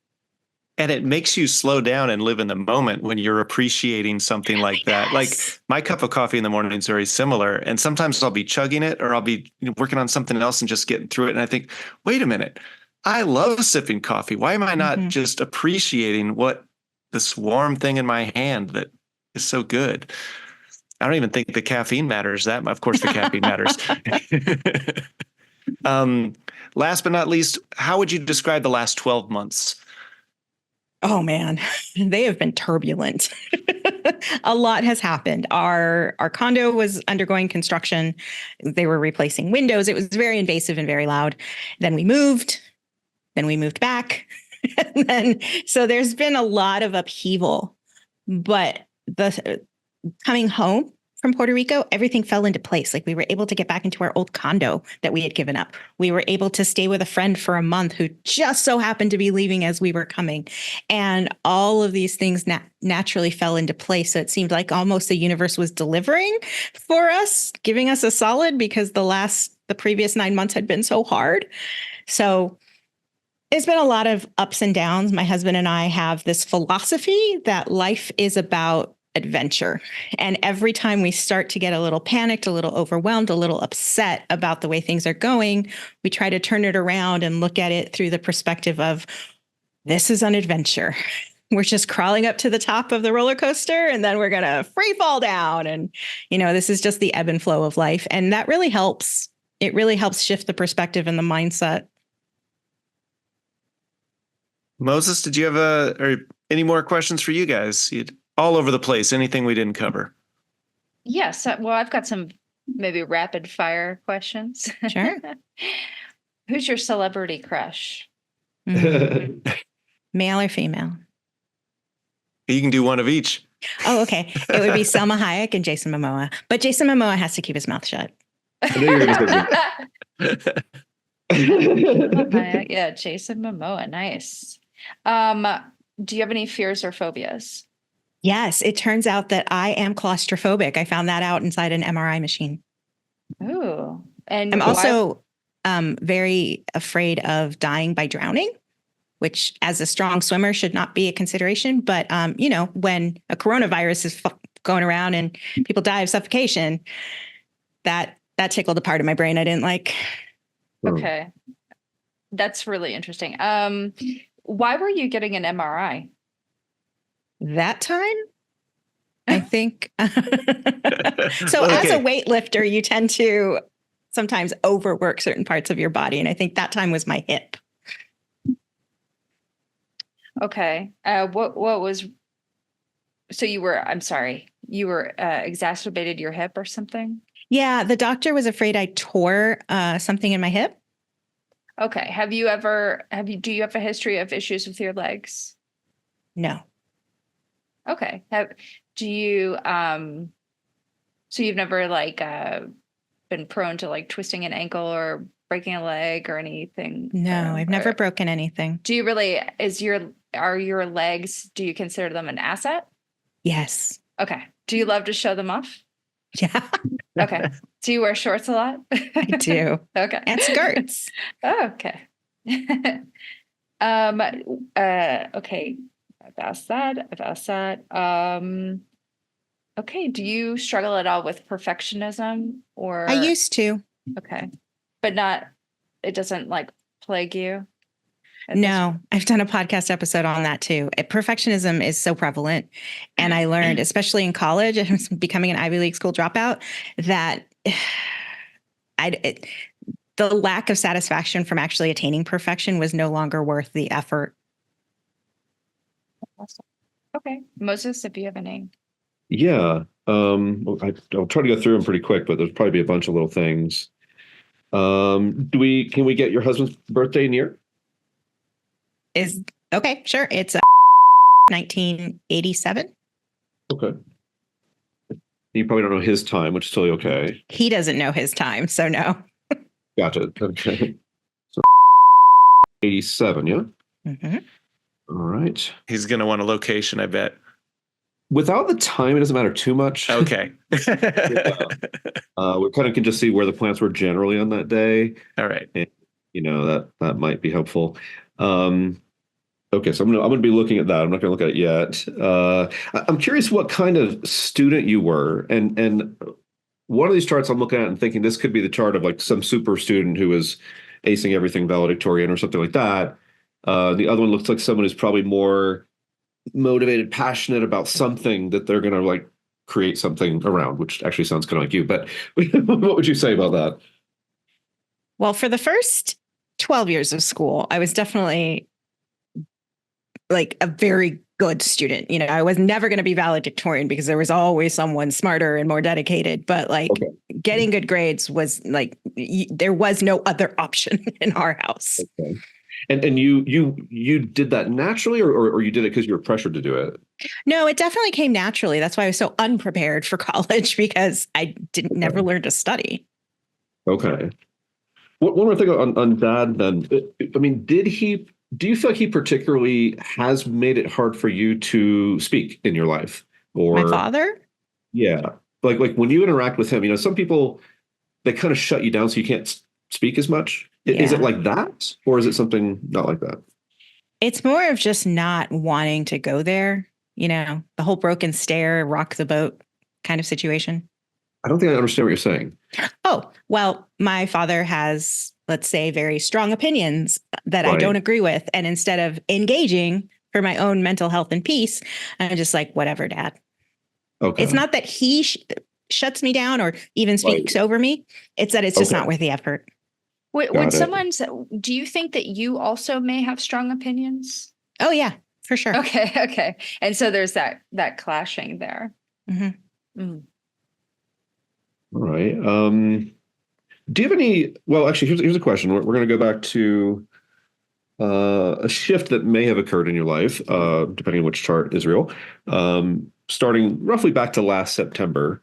And it makes you slow down and live in the moment when you're appreciating something like that.
Yes.
Like my cup of coffee in the morning is very similar. And sometimes I'll be chugging it or I'll be working on something else and just getting through it. And I think, wait a minute, I love sipping coffee. Why am I not just appreciating what this warm thing in my hand that is so good? I don't even think the caffeine matters that much. Of course, the caffeine matters. Last but not least, how would you describe the last 12 months?
Oh, man, they have been turbulent. A lot has happened. Our condo was undergoing construction. They were replacing windows. It was very invasive and very loud. Then we moved back. So there's been a lot of upheaval. But coming home from Puerto Rico, everything fell into place. Like we were able to get back into our old condo that we had given up. We were able to stay with a friend for a month who just so happened to be leaving as we were coming. And all of these things naturally fell into place. So it seemed like almost the universe was delivering for us, giving us a solid because the previous 9 months had been so hard. So it's been a lot of ups and downs. My husband and I have this philosophy that life is about adventure. And every time we start to get a little panicked, a little overwhelmed, a little upset about the way things are going, we try to turn it around and look at it through the perspective of this is an adventure. We're just crawling up to the top of the roller coaster and then we're going to free fall down. And, this is just the ebb and flow of life. And that really helps. It really helps shift the perspective and the mindset.
Moses, did you have any more questions for you guys? All over the place. Anything we didn't cover?
Yes. Well, I've got some maybe rapid fire questions.
Sure.
Who's your celebrity crush?
Male or female?
You can do one of each.
Oh, okay. It would be Selma Hayek and Jason Momoa. But Jason Momoa has to keep his mouth shut.
I know you're going to say
Yeah, Jason Momoa. Nice. Do you have any fears or phobias?
Yes, it turns out that I am claustrophobic. I found that out inside an MRI machine.
Oh, and
I'm also very afraid of dying by drowning, which as a strong swimmer should not be a consideration. But, when a coronavirus is going around and people die of suffocation, that tickled a part of my brain I didn't like.
Okay. That's really interesting. Why were you getting an MRI?
That time, I think. So as a weightlifter, you tend to sometimes overwork certain parts of your body. And I think that time was my hip.
Okay. What was, so I'm sorry, you were exacerbated your hip or something?
Yeah. The doctor was afraid I tore something in my hip.
Okay. Do you have a history of issues with your legs?
No.
Okay. So you've never been prone to like twisting an ankle or breaking a leg or anything?
No, I've never broken anything.
Do you really, are your legs, do you consider them an asset?
Yes.
Okay. Do you love to show them off?
Yeah.
Okay. Do you wear shorts a lot?
I do.
Okay.
And skirts.
Oh, okay. Okay. I've asked that. Okay. Do you struggle at all with perfectionism or?
I used to.
Okay. But it doesn't like plague you?
No, I've done a podcast episode on that too. Perfectionism is so prevalent. And I learned, especially in college, I was becoming an Ivy League school dropout, that the lack of satisfaction from actually attaining perfection was no longer worth the effort.
Awesome. Okay. Moses, if you have any.
Yeah. I'll try to go through them pretty quick, but there's probably a bunch of little things. Can we get your husband's birthday and year?
Okay, sure. It's 1987.
Okay. You probably don't know his time, which is totally okay.
He doesn't know his time, so no.
Gotcha. Okay. So 87, yeah?
Mm-hmm.
All right.
He's going to want a location, I bet.
Without the time, it doesn't matter too much.
Okay.
We kind of can just see where the plants were generally on that day.
All right.
And, that might be helpful. Okay, so I'm gonna be looking at that. I'm not gonna look at it yet. I'm curious what kind of student you were, and one of these charts I'm looking at and thinking this could be the chart of like some super student who is acing everything valedictorian or something like that. The other one looks like someone who's probably more motivated, passionate about something that they're gonna like create something around, which actually sounds kind of like you. But what would you say about that?
Well, for the first 12 years of school, I was definitely like a very good student. I was never going to be valedictorian because there was always someone smarter and more dedicated, but getting good grades was like, there was no other option in our house.
Okay. And you did that naturally or you did it because you were pressured to do it?
No, it definitely came naturally. That's why I was so unprepared for college because I never learned to study.
Okay. One more thing on Dad then. I mean, do you feel like he particularly has made it hard for you to speak in your life? Or
my father?
Yeah. Like when you interact with him, some people, they kind of shut you down so you can't speak as much. Yeah. Is it like that? Or is it something not like that?
It's more of just not wanting to go there. The whole broken stair, rock the boat kind of situation.
I don't think I understand what you're saying.
Oh, well, my father has, let's say, very strong opinions that I don't agree with. And instead of engaging for my own mental health and peace, I'm just like, whatever, Dad. Okay. It's not that he shuts me down or even speaks over me. It's that it's just not worth the effort.
Do you think that you also may have strong opinions?
Oh, yeah, for sure.
Okay. And so there's that clashing there.
Mm-hmm.
Mm.
All right. Do you have any? Well, actually, here's a question. We're going to go back to a shift that may have occurred in your life, depending on which chart is real, starting roughly back to last September,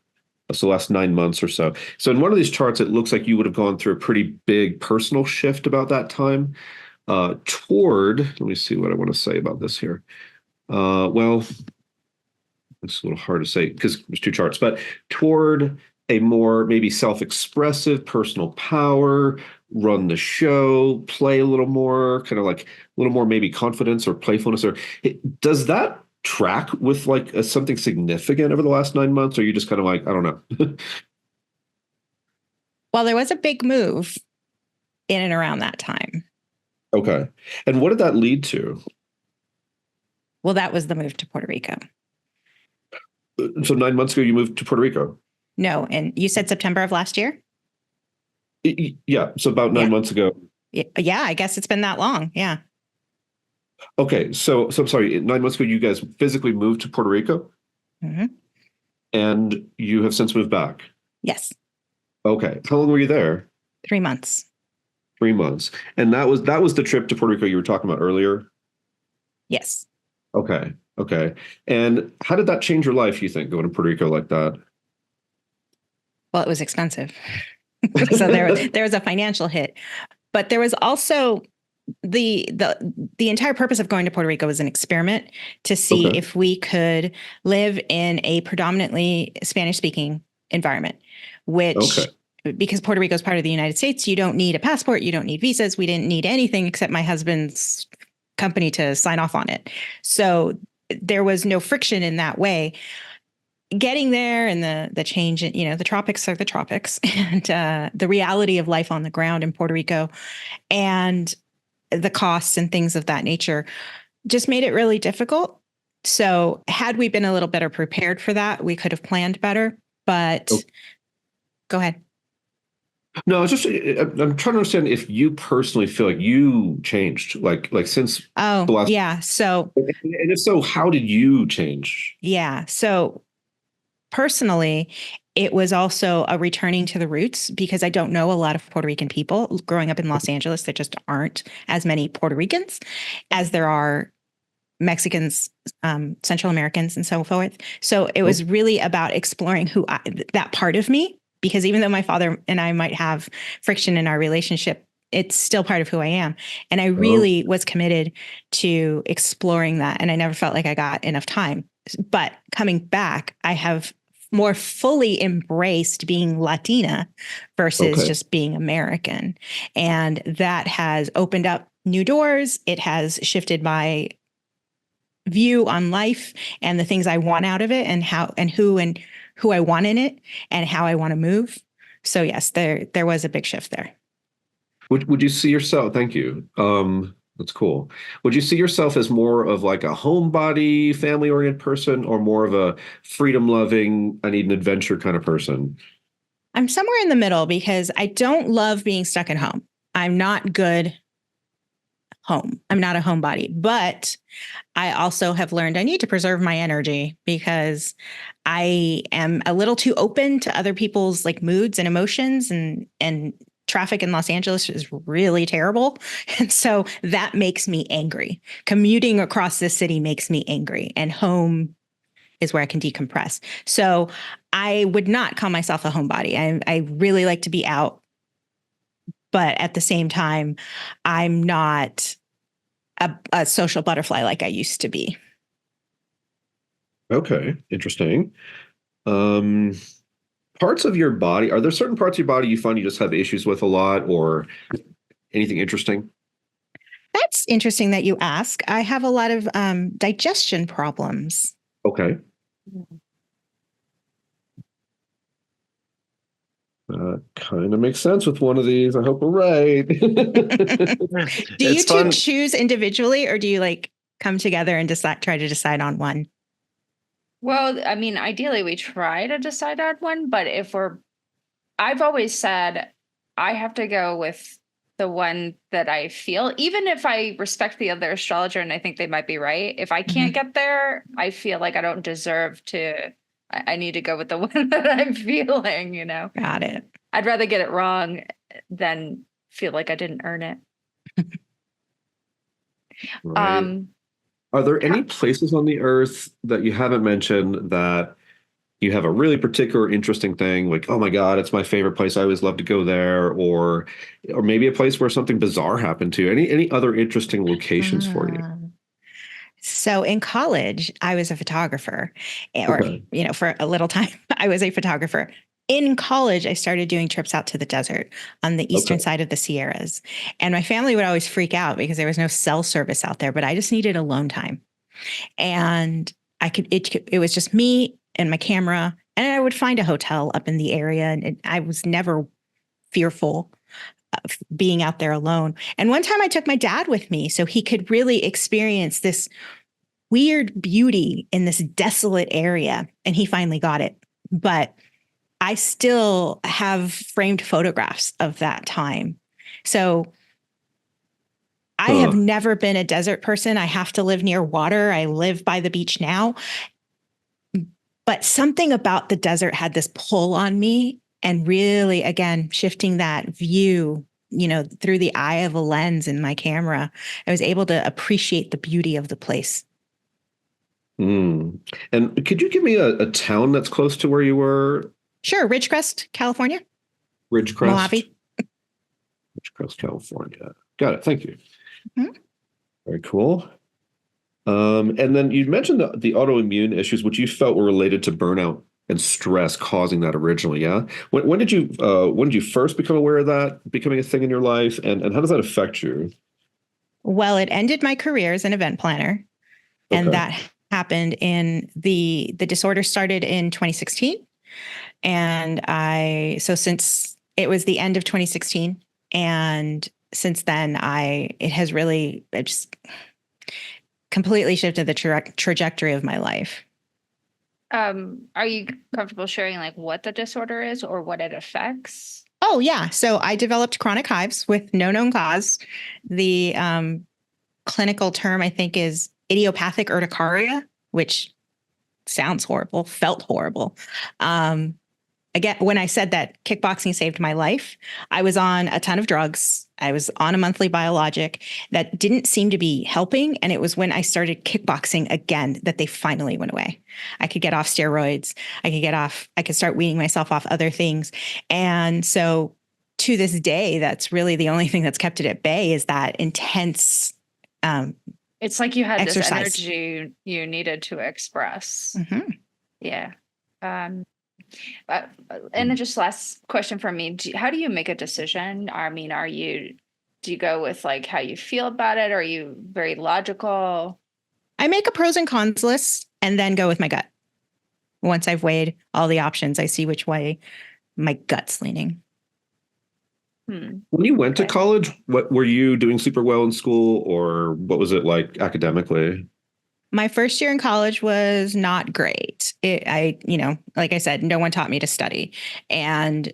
so last 9 months or so. So in one of these charts, it looks like you would have gone through a pretty big personal shift about that time toward, let me see what I want to say about this here. Well, it's a little hard to say because there's two charts, but toward a more maybe self-expressive personal power, run the show, play a little more, kind of like a little more maybe confidence or playfulness. Or does that track with like something significant over the last 9 months? Or are you just kind of like, I don't know?
Well, there was a big move in and around that time.
Okay. And what did that lead to?
Well, that was the move to Puerto Rico.
So 9 months ago, you moved to Puerto Rico.
No, and you said September of last year?
Yeah. So about 9 months ago.
Yeah, I guess it's been that long. Yeah.
Okay. So I'm sorry. 9 months ago, you guys physically moved to Puerto Rico,
Mm-hmm.
and you have since moved back.
Yes.
Okay. How long were you there?
3 months.
3 months. And that was the trip to Puerto Rico you were talking about earlier.
Yes.
Okay. Okay. And how did that change your life, you think, going to Puerto Rico like that?
Well, it was expensive. So there was a financial hit, but there was also the entire purpose of going to Puerto Rico was an experiment to see
Okay.
if we could live in a predominantly Spanish speaking environment, which because Puerto Rico is part of the United States, you don't need a passport, you don't need visas. We didn't need anything except my husband's company to sign off on it. So there was no friction in that way. Getting there and the change, the tropics are the tropics, and the reality of life on the ground in Puerto Rico and the costs and things of that nature just made it really difficult. So had we been a little better prepared for that, we could have planned better, but Go ahead.
No, I'm trying to understand if you personally feel like you changed, like since the last.
Yeah. So,
and if so, how did you change?
Yeah. So personally, it was also a returning to the roots because I don't know a lot of Puerto Rican people. Growing up in Los Angeles, there just aren't as many Puerto Ricans as there are Mexicans, Central Americans, and so forth. So it was really about exploring that part of me, because even though my father and I might have friction in our relationship, it's still part of who I am. And I really was committed to exploring that. And I never felt like I got enough time. But coming back, I have more fully embraced being Latina versus just being American. And that has opened up new doors. It has shifted my view on life and the things I want out of it, and who I want in it, and how I want to move. So yes, there was a big shift there.
Would you see yourself? Thank you. That's cool. Would you see yourself as more of like a homebody, family-oriented person, or more of a freedom-loving, I need an adventure kind of person?
I'm somewhere in the middle because I don't love being stuck at home. I'm not good home. I'm not a homebody, but I also have learned I need to preserve my energy because I am a little too open to other people's like moods and emotions, and traffic in Los Angeles is really terrible. And so that makes me angry. Commuting across the city makes me angry, and home is where I can decompress. So I would not call myself a homebody. I really like to be out, but at the same time, I'm not a social butterfly like I used to be.
Okay, interesting. Parts of your body, are there certain parts of your body you find you just have issues with a lot, or anything interesting?
That's interesting that you ask. I have a lot of digestion problems.
Okay. Kind of makes sense with one of these. I hope we're right.
Do you two choose individually, or do you like come together and try to decide on one?
Well, I mean, ideally we try to decide on one, but I've always said I have to go with the one that I feel, even if I respect the other astrologer and I think they might be right. If I can't get there, I feel like I don't deserve to. I need to go with the one that I'm feeling,
Got it.
I'd rather get it wrong than feel like I didn't earn it.
Right. Are there any places on the earth that you haven't mentioned that you have a really particular interesting thing, like, oh my God, it's my favorite place, I always love to go there, or maybe a place where something bizarre happened to you? Any other interesting locations for you?
So in college, I was a photographer, or, for a little time, I was a photographer. In college, I started doing trips out to the desert on the eastern side of the Sierras. And my family would always freak out because there was no cell service out there, but I just needed alone time. And it was just me and my camera, and I would find a hotel up in the area. And I was never fearful of being out there alone. And one time I took my dad with me so he could really experience this weird beauty in this desolate area. And he finally got it. But I still have framed photographs of that time. So I have never been a desert person. I have to live near water. I live by the beach now. But something about the desert had this pull on me, and really, again, shifting that view, through the eye of a lens in my camera, I was able to appreciate the beauty of the place.
And could you give me a town that's close to where you were?
Sure. Ridgecrest, California.
Ridgecrest?
Mojave.
Ridgecrest, California. Got it. Thank you.
Mm-hmm.
Very cool. And then you mentioned the autoimmune issues, which you felt were related to burnout and stress causing that originally. Yeah. When did you first become aware of that becoming a thing in your life, and how does that affect you?
Well, it ended my career as an event planner, and that happened in the disorder started in 2016, and since it was the end of 2016, and since then it just completely shifted the trajectory of my life.
Are you comfortable sharing like what the disorder is or what it affects?
Oh, yeah. So I developed chronic hives with no known cause. The clinical term, I think, is idiopathic urticaria, which sounds horrible, felt horrible. Again, when I said that kickboxing saved my life, I was on a ton of drugs. I was on a monthly biologic that didn't seem to be helping. And it was when I started kickboxing again that they finally went away. I could get off steroids. I could start weaning myself off other things. And so to this day, that's really the only thing that's kept it at bay, is that intense
it's like you had
exercise.
This energy you needed to express.
Mm-hmm.
Yeah. And then just last question from me. How do you make a decision? I mean, do you go with like how you feel about it? Or are you very logical?
I make a pros and cons list and then go with my gut. Once I've weighed all the options, I see which way my gut's leaning.
When you went to college, what were you doing super well in school, or what was it like academically?
My first year in college was not great. Like I said, no one taught me to study. And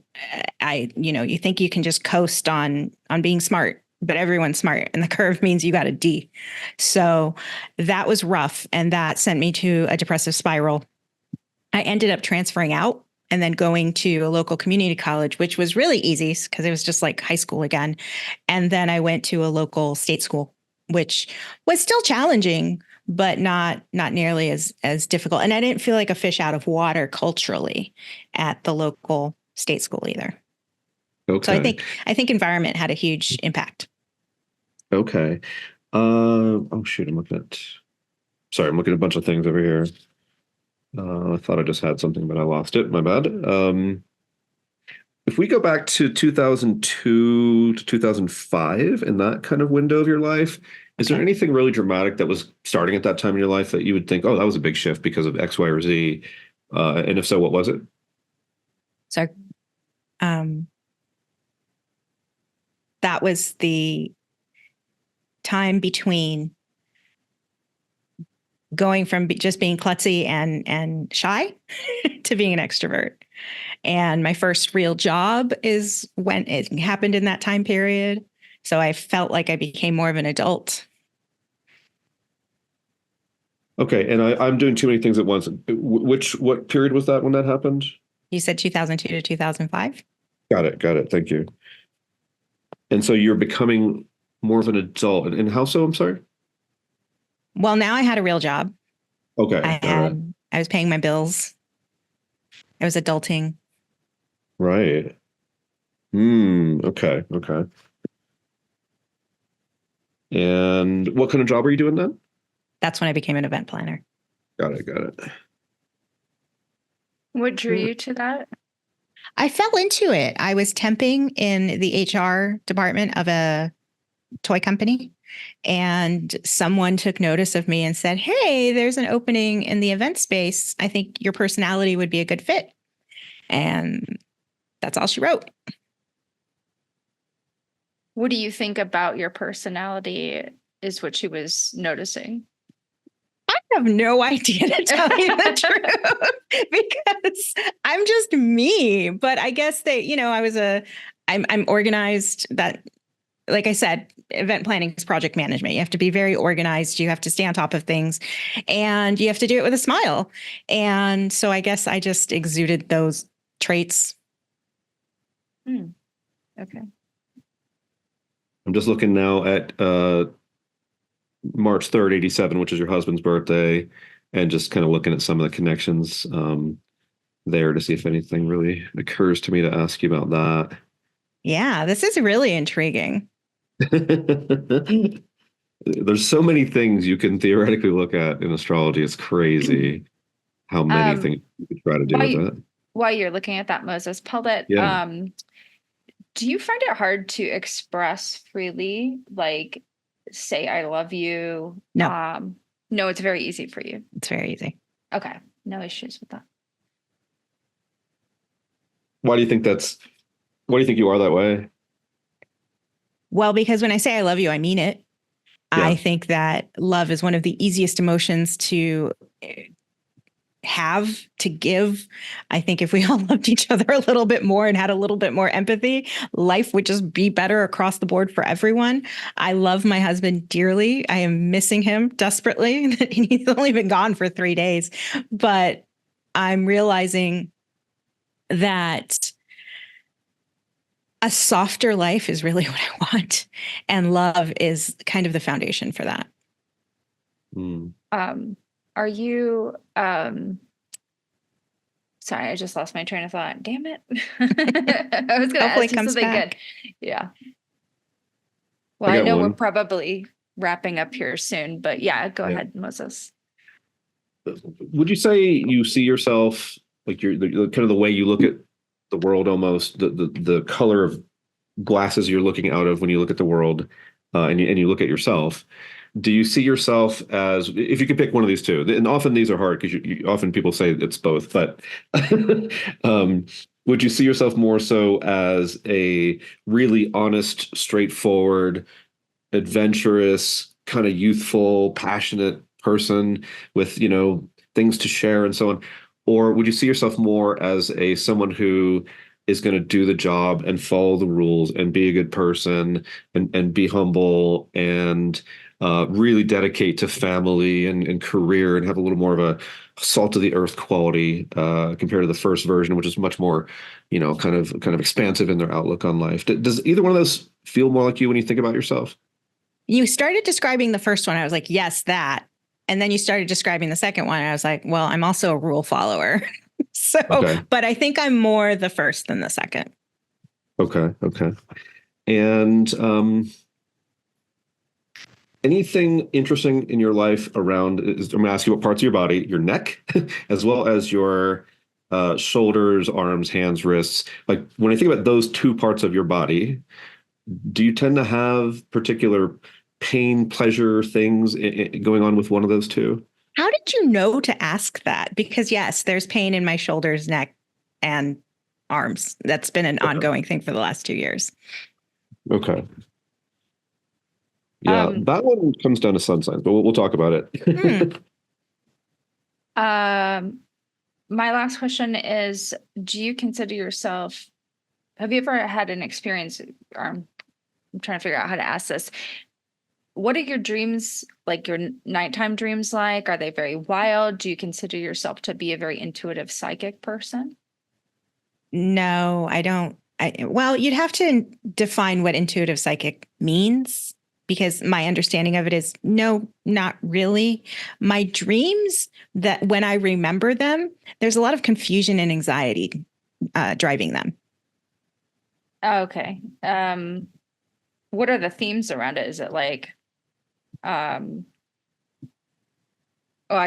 you think you can just coast on being smart, but everyone's smart, and the curve means you got a D. So that was rough. And that sent me to a depressive spiral. I ended up transferring out and then going to a local community college, which was really easy because it was just like high school again. And then I went to a local state school, which was still challenging, but not nearly as difficult. And I didn't feel like a fish out of water culturally at the local state school either.
Okay.
So I think environment had a huge impact.
Okay. Oh shoot, I'm looking at a bunch of things over here. I thought I just had something, but I lost it. My bad. If we go back to 2002 to 2005 in that kind of window of your life, is there anything really dramatic that was starting at that time in your life that you would think, oh, that was a big shift because of X, Y, or Z? And if so, what was it?
So that was the time between going from just being klutzy and shy to being an extrovert. And my first real job is when it happened in that time period. So I felt like I became more of an adult.
Okay. And I'm doing too many things at once. What period was that when that happened?
You said 2002 to 2005?
Got it. Thank you. And so you're becoming more of an adult. And how so? I'm sorry?
Well, now I had a real job.
Okay.
I was paying my bills. I was adulting.
Right. Okay. And what kind of job were you doing then?
That's when I became an event planner.
Got it.
What drew you to that?
I fell into it. I was temping in the HR department of a toy company, and someone took notice of me and said, "Hey, there's an opening in the event space. I think your personality would be a good fit." And that's all she wrote.
What do you think about your personality is what she was noticing?
I have no idea, to tell you the truth, because I'm just me. But I guess I'm organized. That, like I said, event planning is project management. You have to be very organized. You have to stay on top of things, and you have to do it with a smile. And so I guess I just exuded those traits.
Okay.
I'm just looking now at March 3rd, 87, which is your husband's birthday, and just kind of looking at some of the connections there to see if anything really occurs to me to ask you about that.
Yeah, this is really intriguing.
There's so many things you can theoretically look at in astrology. It's crazy how many things you could try to do with that.
While you're looking at that, Moses, Paulette, do you find it hard to express freely, like say I love you?
No.
No, it's very easy for you.
It's very easy.
Okay. No issues with that.
Why do you think you are that way?
Well, because when I say I love you, I mean it. Yeah. I think that love is one of the easiest emotions to have, to give. I think if we all loved each other a little bit more and had a little bit more empathy, life would just be better across the board for everyone. I love my husband dearly. I am missing him desperately. He's only been gone for 3 days, but I'm realizing that a softer life is really what I want. And love is kind of the foundation for that.
Are you, sorry, I just lost my train of thought. Damn it. I was going to ask you something good. Yeah. Well, I know we're probably wrapping up here soon, but yeah, go ahead, Moses.
Would you say you see yourself, like you're kind of the way you look at the world, almost the color of glasses you're looking out of when you look at the world, and you look at yourself? Do you see yourself as, if you could pick one of these two, and often these are hard because often people say it's both, but would you see yourself more so as a really honest, straightforward, adventurous, kind of youthful, passionate person with, things to share and so on? Or would you see yourself more as someone who is going to do the job and follow the rules and be a good person and be humble and really dedicate to family and career and have a little more of a salt of the earth quality compared to the first version, which is much more, kind of expansive in their outlook on life? Does either one of those feel more like you when you think about yourself?
You started describing the first one. I was like, yes, that. And then you started describing the second one. I was like, well, I'm also a rule follower. So, okay. But I think I'm more the first than the second.
Okay. And anything interesting in your life around, I'm going to ask you what parts of your body, your neck, as well as your shoulders, arms, hands, wrists. Like when I think about those two parts of your body, do you tend to have particular pain, pleasure things going on with one of those two?
How did you know to ask that? Because yes, there's pain in my shoulders, neck, and arms. That's been an ongoing thing for the last 2 years.
Okay. Yeah, that one comes down to sun signs, but we'll talk about it.
My last question is, do you consider yourself, have you ever had an experience, I'm trying to figure out how to ask this. What are your dreams, like your nighttime dreams like? Are they very wild? Do you consider yourself to be a very intuitive psychic person?
No, I don't. Well, you'd have to define what intuitive psychic means, because my understanding of it is no, not really. My dreams, that when I remember them, there's a lot of confusion and anxiety driving them.
Okay. What are the themes around it? Is it like, I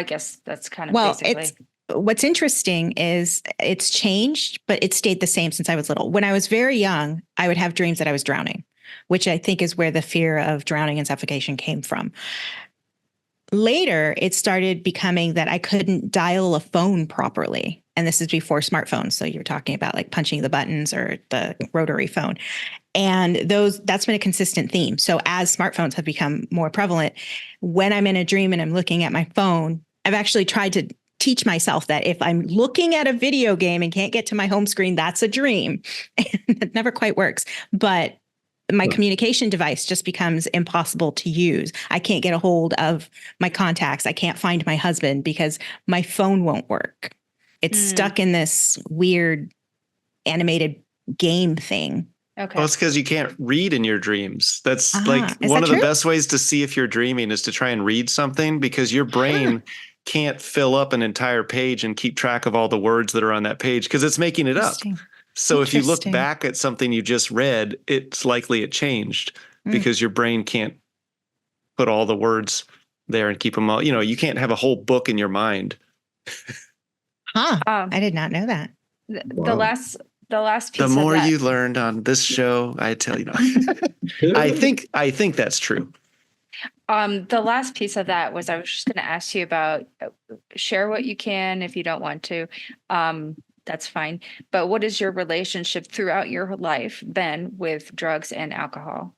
guess that's kind of basically.
What's interesting is it's changed, but it stayed the same since I was little. When I was very young, I would have dreams that I was drowning, which I think is where the fear of drowning and suffocation came from. Later, it started becoming that I couldn't dial a phone properly. And this is before smartphones. So you're talking about like punching the buttons or the rotary phone. And that's been a consistent theme. So as smartphones have become more prevalent, when I'm in a dream and I'm looking at my phone, I've actually tried to teach myself that if I'm looking at a video game and can't get to my home screen, that's a dream. And it never quite works. But my communication device just becomes impossible to use. I can't get a hold of my contacts. I can't find my husband because my phone won't work. It's stuck in this weird animated game thing.
Okay.
Well, it's because you can't read in your dreams. That's like one of the best ways to see if you're dreaming is to try and read something, because your brain can't fill up an entire page and keep track of all the words that are on that page because it's making it up. So if you look back at something you just read, it's likely it changed because your brain can't put all the words there and keep them all. You can't have a whole book in your mind.
I did not know that.
The last piece.
The more you learned on this show, I tell you. I think that's true.
The last piece of that was I was just going to ask you about share what you can if you don't want to. That's fine. But what is your relationship throughout your life been with drugs and alcohol?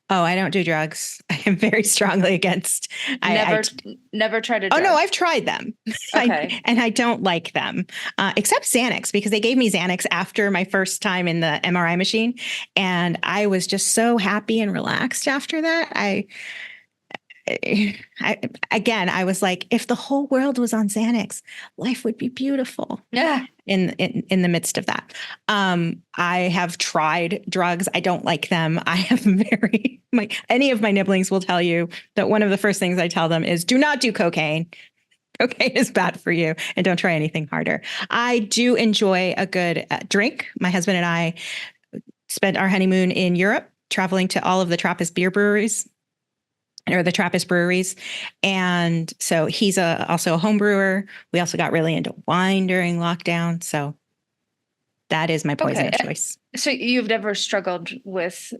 Oh, I don't do drugs. I am very strongly against.
Never tried a
drug.
drug.
Oh, no, I've tried them.
Okay.
And I don't like them, except Xanax, because they gave me Xanax after my first time in the MRI machine. And I was just so happy and relaxed after that. I was like, if the whole world was on Xanax, life would be beautiful.
Yeah.
In the midst of that. I have tried drugs. I don't like them. I have any of my nibblings will tell you that one of the first things I tell them is do not do cocaine. Cocaine is bad for you, and don't try anything harder. I do enjoy a good drink. My husband and I spent our honeymoon in Europe, traveling to all of the Trappist beer breweries. Or the Trappist breweries. And so he's also a home brewer. We also got really into wine during lockdown. So that is my poison of choice.
So you've never struggled with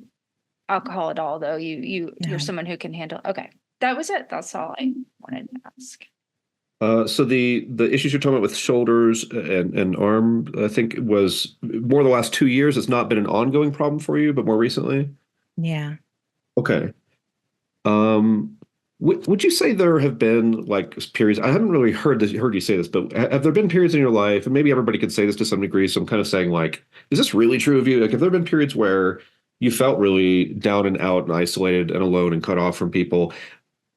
alcohol at all, though? You're someone who can handle. Okay. That was it. That's all I wanted to ask.
So the issues you're talking about with shoulders and arm, I think it was more the last 2 years. It's not been an ongoing problem for you, but more recently?
Yeah.
Okay. Would you say there have been like periods? I haven't really heard you say this, but have there been periods in your life, and maybe everybody could say this to some degree, so I'm kind of saying like, is this really true of you? Like, have there been periods where you felt really down and out and isolated and alone and cut off from people?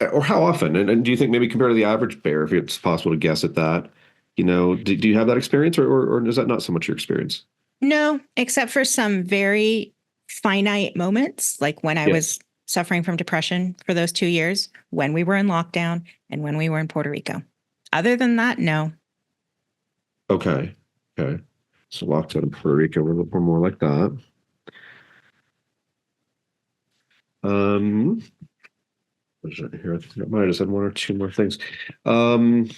Or how often? And do you think maybe compared to the average bear, if it's possible to guess at that, do you have that experience, or is that not so much your experience?
No, except for some very finite moments, like when I was suffering from depression for those 2 years, when we were in lockdown and when we were in Puerto Rico. Other than that, no.
Okay. So lockdown in Puerto Rico, we're more like that. Here, I think I might have just had one or two more things. I'm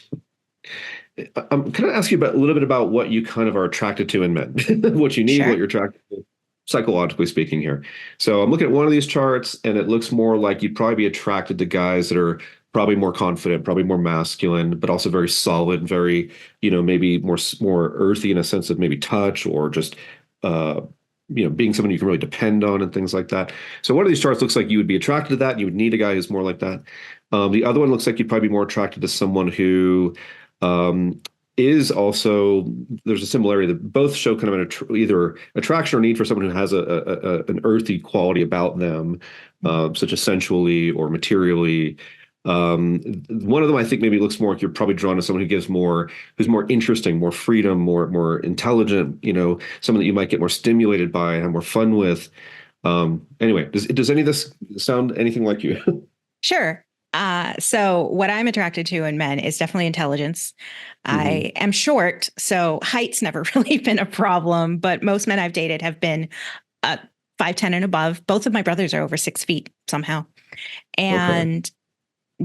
going to ask you a little bit about what you kind of are attracted to in men, what you need, what you're attracted to. Psychologically speaking here. So I'm looking at one of these charts and it looks more like you'd probably be attracted to guys that are probably more confident, probably more masculine, but also very solid, very, maybe more earthy in a sense of maybe touch or just, being someone you can really depend on and things like that. So one of these charts looks like you would be attracted to that. And you would need a guy who's more like that. The other one looks like you'd probably be more attracted to someone who, is also, there's a similarity that both show kind of either attraction or need for someone who has an earthy quality about them, such as sensually or materially. One of them, I think, maybe looks more like you're probably drawn to someone who's more interesting, more freedom, more intelligent. Someone that you might get more stimulated by and have more fun with. Anyway, does any of this sound anything like you?
Sure. So what I'm attracted to in men is definitely intelligence. I am short, so height's never really been a problem, but most men I've dated have been 5'10" and above. Both of my brothers are over 6 feet somehow. And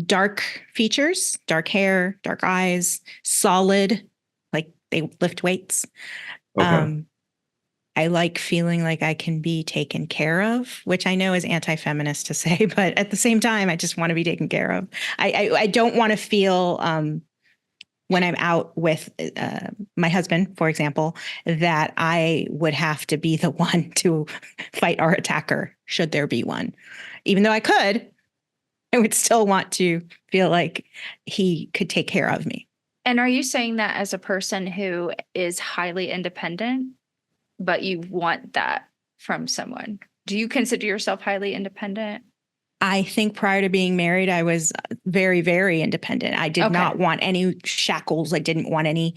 dark features, dark hair, dark eyes, solid, like they lift weights. I like feeling like I can be taken care of, which I know is anti-feminist to say, but at the same time, I just want to be taken care of. I don't want to feel when I'm out with my husband, for example, that I would have to be the one to fight our attacker, should there be one. Even though I could, I would still want to feel like he could take care of me.
And are you saying that as a person who is highly independent, but you want that from someone? Do you consider yourself highly independent?
I think prior to being married, I was very, very independent. I did not want any shackles. I didn't want any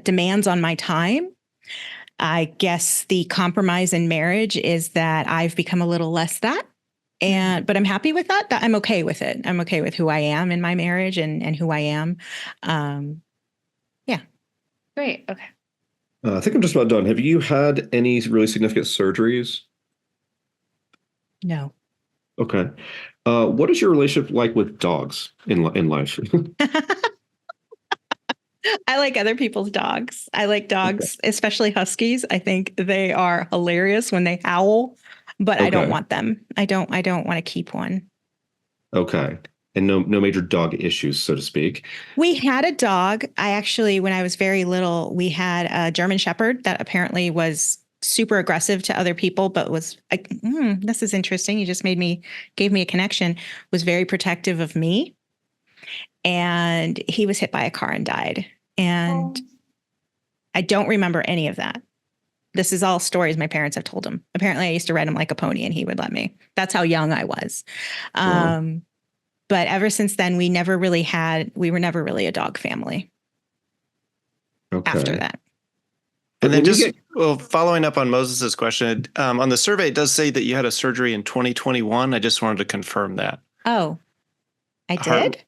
demands on my time. I guess the compromise in marriage is that I've become a little less that. But I'm happy with that. I'm okay with it. I'm okay with who I am in my marriage and who I am. Yeah.
Great. Okay.
I think I'm just about done. Have you had any really significant surgeries?
No.
Okay. What is your relationship like with dogs in life?
I like other people's dogs. I like dogs, especially huskies. I think they are hilarious when they howl, but I don't want them. I don't want to keep one. Okay.
And no major dog issues, so to speak.
We had a dog. When I was very little, we had a German Shepherd that apparently was super aggressive to other people, but was like, this is interesting. You just gave me a connection, was very protective of me. And he was hit by a car and died. And I don't remember any of that. This is all stories my parents have told him. Apparently I used to ride him like a pony and he would let me. That's how young I was. But ever since then, we were never really a dog family after that.
And then following up on Moses's question, on the survey, it does say that you had a surgery in 2021. I just wanted to confirm that.
Oh, I did?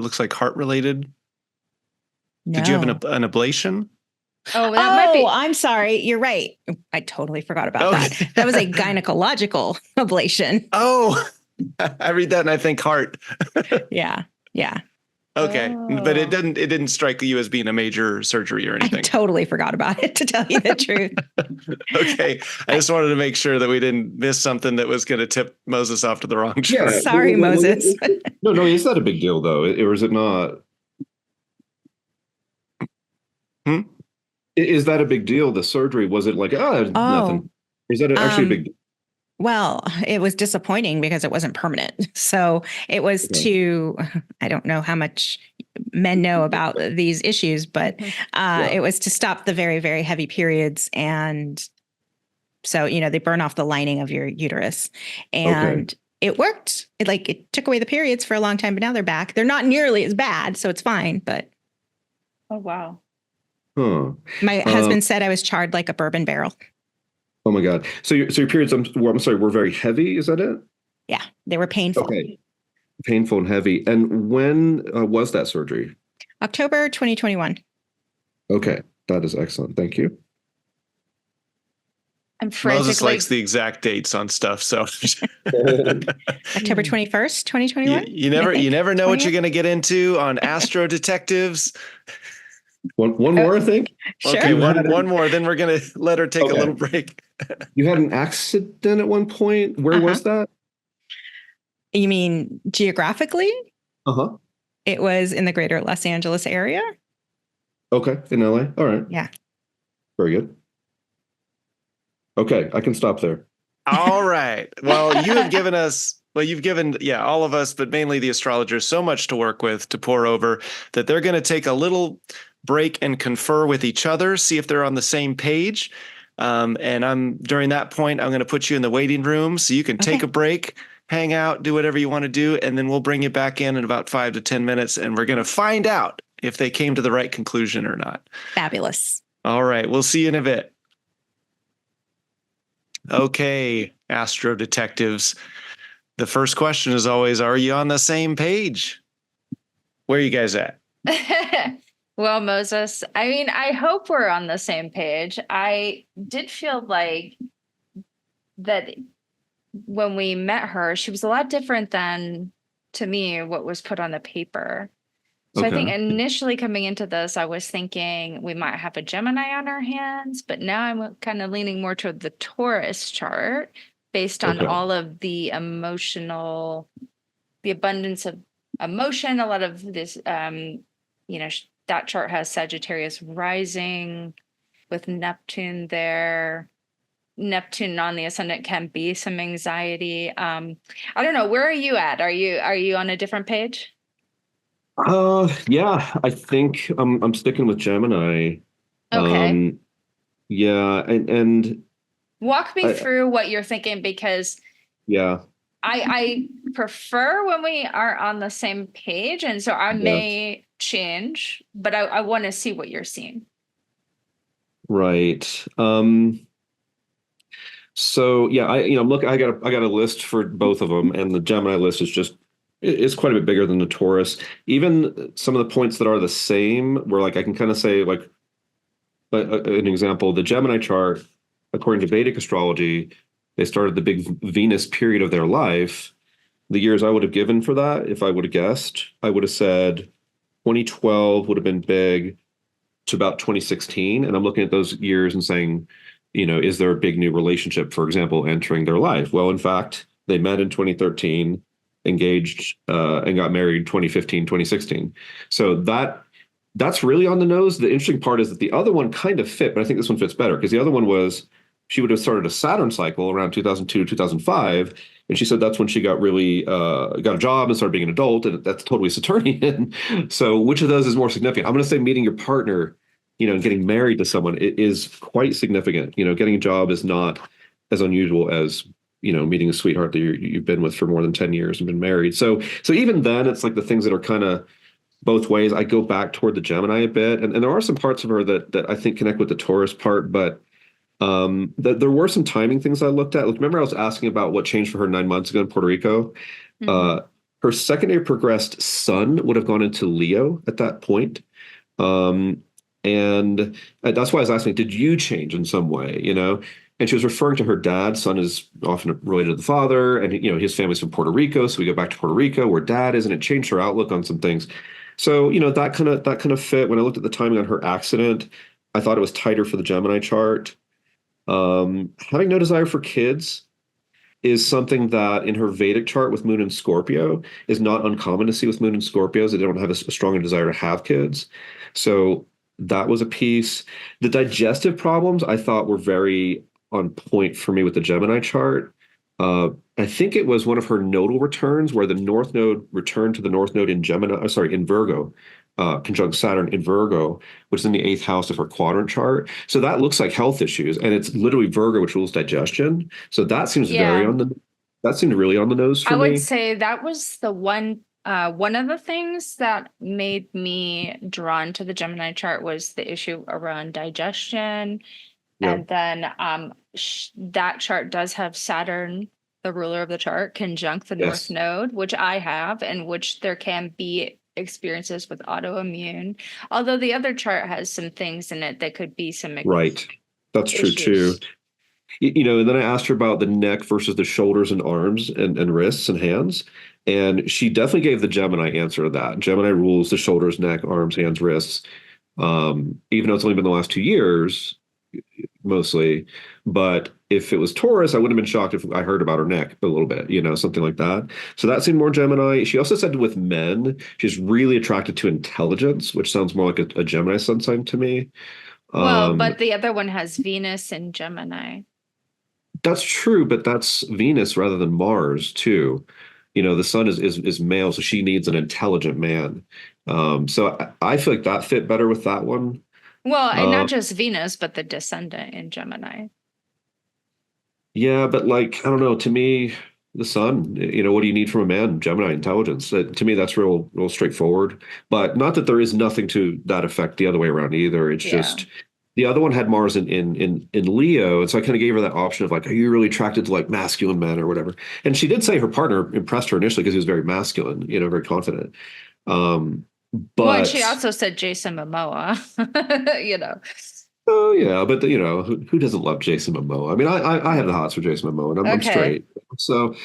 Looks like heart related.
No.
Did you have an ablation?
Might be.
I'm sorry. You're right. I totally forgot about that. That was a gynecological ablation.
Oh, I read that and I think heart.
Yeah.
Okay. But it didn't strike you as being a major surgery or anything.
I totally forgot about it, to tell you the truth.
Okay. I just wanted to make sure that we didn't miss something that was going to tip Moses off to the wrong track.
Yeah. Sorry, Moses.
No, is that a big deal though? Or is it not? Is that a big deal? The surgery, was it like, nothing? Or is that actually a big deal?
Well, it was disappointing because it wasn't permanent. So it was I don't know how much men know about these issues, but it was to stop the very, very heavy periods. And so, they burn off the lining of your uterus. And it worked. It took away the periods for a long time, but now they're back. They're not nearly as bad, so it's fine. But
oh, wow.
Huh.
My husband said I was charred like a bourbon barrel.
Oh my God. So your periods, I'm sorry, were very heavy. Is that it?
Yeah, they were painful.
Okay. Painful and heavy. And when was that surgery?
October 2021.
Okay. That is excellent. Thank you.
I'm frantically.
Moses likes the exact dates on stuff. So
October 21st, 2021.
You never know what you're going to get into on AstroDetectives.
One more, I think.
Sure.
Okay, one more. Then we're going to let her take a little break.
You had an accident at one point. Where was that?
You mean geographically?
Uh-huh.
It was in the greater Los Angeles area.
Okay. In LA. All right.
Yeah.
Very good. Okay. I can stop there.
All right. Well, you've given all of us, but mainly the astrologers, so much to work with, to pour over, that they're going to take a little break and confer with each other, see if they're on the same page. And during that point, I'm going to put you in the waiting room so you can take a break, hang out, do whatever you want to do. And then we'll bring you back in about 5 to 10 minutes. And we're going to find out if they came to the right conclusion or not.
Fabulous.
All right. We'll see you in a bit. Okay, Astro Detectives. The first question is always, are you on the same page? Where are you guys at?
Well, Moses, I hope we're on the same page. I did feel like that when we met her, she was a lot different than, to me, what was put on the paper. So I think initially coming into this, I was thinking we might have a Gemini on our hands, but now I'm kind of leaning more toward the Taurus chart based on all of the abundance of emotion, a lot of this, that chart has Sagittarius rising with Neptune there. Neptune on the ascendant can be some anxiety. I don't know. Where are you at? Are you on a different page?
Yeah, I think I'm sticking with Gemini.
Okay.
Yeah, and
Walk me
I,
through what you're thinking, because
yeah,
I prefer when we are on the same page, and so I
yeah,
may change, but I want to see what you're seeing.
right. So yeah, I'm looking. I got a list for both of them, and the Gemini list is quite a bit bigger than the Taurus. Even some of the points that are the same, where like I can kind of say like an example, the Gemini chart, according to Vedic astrology, they started the big Venus period of their life. The years I would have given for that, if I would have guessed, I would have said 2012 would have been big to about 2016. And I'm looking at those years and saying, is there a big new relationship, for example, entering their life? Well, in fact, they met in 2013, engaged, and got married 2015, 2016. So that's really on the nose. The interesting part is that the other one kind of fit, but I think this one fits better because the other one was she would have started a Saturn cycle around 2002, 2005. And she said that's when she got really got a job and started being an adult. And that's totally Saturnian. So which of those is more significant? I'm going to say meeting your partner, and getting married to someone is quite significant. Getting a job is not as unusual as, meeting a sweetheart that you've been with for more than 10 years and been married. So even then, it's like the things that are kind of both ways. I go back toward the Gemini a bit, and there are some parts of her that I think connect with the Taurus part, but there were some timing things I looked at. Like, remember I was asking about what changed for her 9 months ago in Puerto Rico?
Mhm.
Her secondary progressed sun would have gone into Leo at that point. And that's why I was asking, did you change in some way, And she was referring to her dad. Son is often related to the father, and his family's from Puerto Rico, so we go back to Puerto Rico where dad is, and it changed her outlook on some things. So, that kind of fit. When I looked at the timing on her accident, I thought it was tighter for the Gemini chart. Having no desire for kids is something that in her Vedic chart with Moon and Scorpio is not uncommon to see with Moon and Scorpios. They don't have a strong desire to have kids. So that was a piece. The digestive problems I thought were very on point for me with the Gemini chart. I think it was one of her nodal returns where the North Node returned to the North Node in in Virgo, conjunct Saturn in Virgo, which is in the 8th house of her quadrant chart. So that looks like health issues, and it's literally Virgo, which rules digestion. So that seems
Yeah.
that seemed really on the nose for
I would
me.
say that was the one of the things that made me drawn to the Gemini chart was the issue around digestion.
Yeah.
And then that chart does have Saturn, the ruler of the chart, conjunct the North
Yes.
Node, which I have, and which there can be experiences with autoimmune. Although the other chart has some things in it that could be some
Right. That's true too.
issues.
And then I asked her about the neck versus the shoulders and arms and wrists and hands. And she definitely gave the Gemini answer to that. Gemini rules the shoulders, neck, arms, hands, wrists. Even though it's only been the last 2 years, mostly. But if it was Taurus, I wouldn't have been shocked if I heard about her neck a little bit, something like that. So that seemed more Gemini. She also said with men, she's really attracted to intelligence, which sounds more like a Gemini sun sign to me.
Well, but the other one has Venus in Gemini.
That's true, but that's Venus rather than Mars too. The sun is male, so she needs an intelligent man. So I feel like that fit better with that one.
Well, and not just Venus, but the descendant in Gemini.
Yeah, but like I don't know. To me, the sun. What do you need from a man? Gemini intelligence. To me, that's real straightforward. But not that there is nothing to that effect the other way around either. It's just the other one had Mars in Leo, and so I kind of gave her that option of like, are you really attracted to like masculine men or whatever? And she did say her partner impressed her initially because he was very masculine, very confident. But
well, and she also said Jason Momoa,
Oh yeah, but who doesn't love Jason Momoa? I mean, I have the hots for Jason Momoa, and I'm straight. So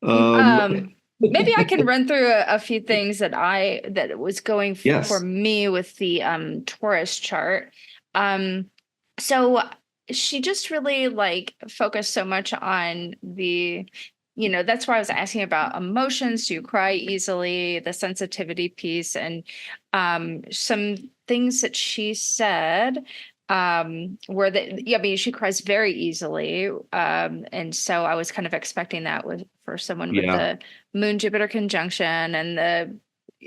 maybe I can run through a few things that was going for me with the Taurus chart. So she just really like focused so much on the, that's why I was asking about emotions. Do you cry easily? The sensitivity piece, and some things that she said were that, I mean, she cries very easily. And so I was kind of expecting that for someone with the Moon Jupiter conjunction and the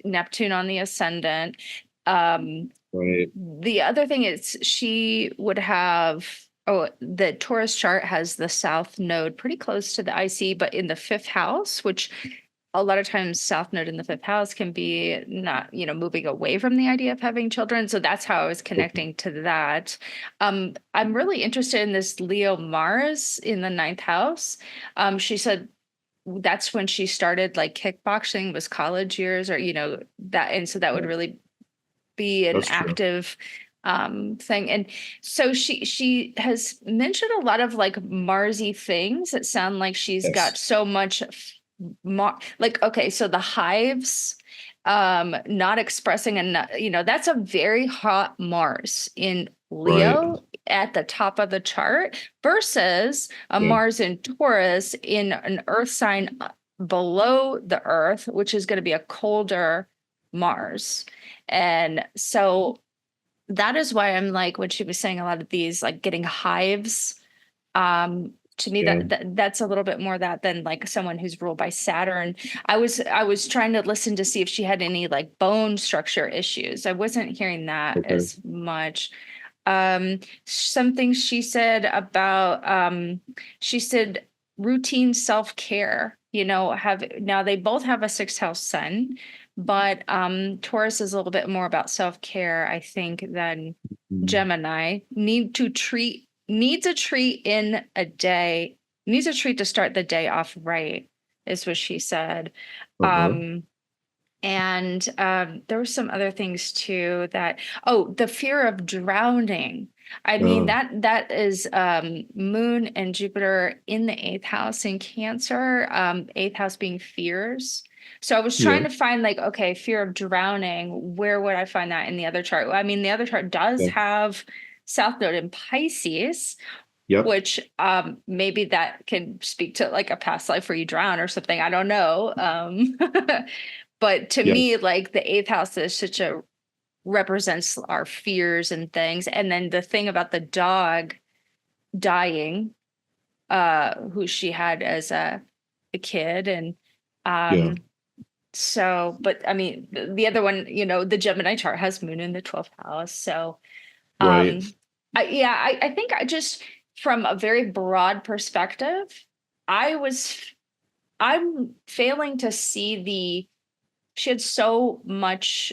Neptune on the ascendant.
Right.
The other thing is she would have, the Taurus chart has the South Node pretty close to the IC, but in the fifth house, which a lot of times South Node in the fifth house can be not, moving away from the idea of having children. So that's how I was connecting to that. I'm really interested in this Leo Mars in the ninth house. She said that's when she started like kickboxing, was college years, or, that. And so that would really be an active thing. And so she has mentioned a lot of like Marsy things that sound like she's got so much okay, so the hives, not expressing enough, that's a very hot Mars in Leo at the top of the chart versus a Mars in Taurus in an earth sign below the earth, which is going to be a colder Mars. And so that is why I'm like, when she was saying a lot of these, like getting hives, to me, that's a little bit more that than like someone who's ruled by Saturn. I was trying to listen to see if she had any like bone structure issues. I wasn't hearing that as much. Something she said about, she said routine self-care, now they both have a sixth house sun, but Taurus is a little bit more about self-care, I think, than Gemini. Needs a treat to start the day off right, is what she said. And there were some other things too that, the fear of drowning. I mean, that is Moon and Jupiter in the eighth house in Cancer, eighth house being fears. So I was trying to find like, okay, fear of drowning, where would I find that in the other chart? I mean, the other chart does have South Node in Pisces, which maybe that can speak to like a past life where you drown or something. I don't know. But to me, like the eighth house is represents our fears and things. And then the thing about the dog dying, who she had as a kid. And so, but I mean, the other one, the Gemini chart has Moon in the 12th house. So I think I just, from a very broad perspective, I'm failing to see she had so much,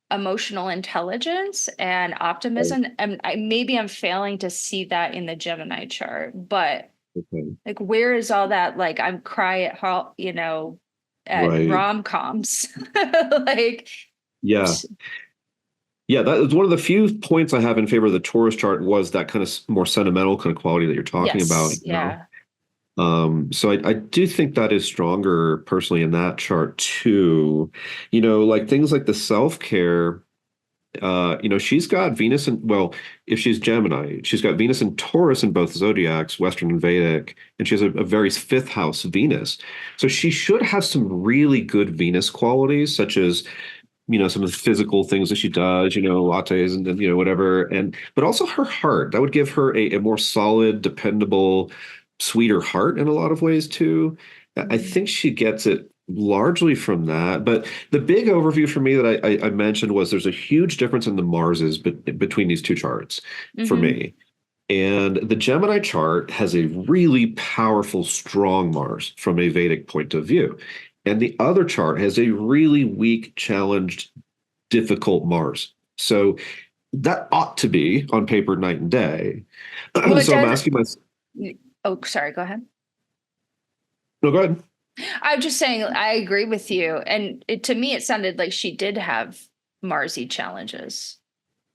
emotional intelligence and optimism. And maybe I'm failing to see that in the Gemini chart, but like, where is all that? Like, I'm cry at rom-coms. Like,
that is one of the few points I have in favor of the Taurus chart, was that kind of more sentimental kind of quality that you're talking about. So I do think that is stronger personally in that chart too. Like things like the self-care, she's got Venus if she's Gemini, she's got Venus and Taurus in both zodiacs, Western and Vedic, and she has a very fifth house Venus. So she should have some really good Venus qualities, such as some of the physical things that she does, lattes and whatever, but also her heart. That would give her a more solid, dependable, sweeter heart in a lot of ways too. I think she gets it largely from that. But the big overview for me that I mentioned was there's a huge difference in the Marses between these two charts for me. And the Gemini chart has a really powerful, strong Mars from a Vedic point of view. And the other chart has a really weak, challenged, difficult Mars. So that ought to be on paper night and day. So I'm asking myself.
Oh, sorry. Go ahead.
No, go ahead.
I'm just saying, I agree with you. And to me, it sounded like she did have Marsy challenges.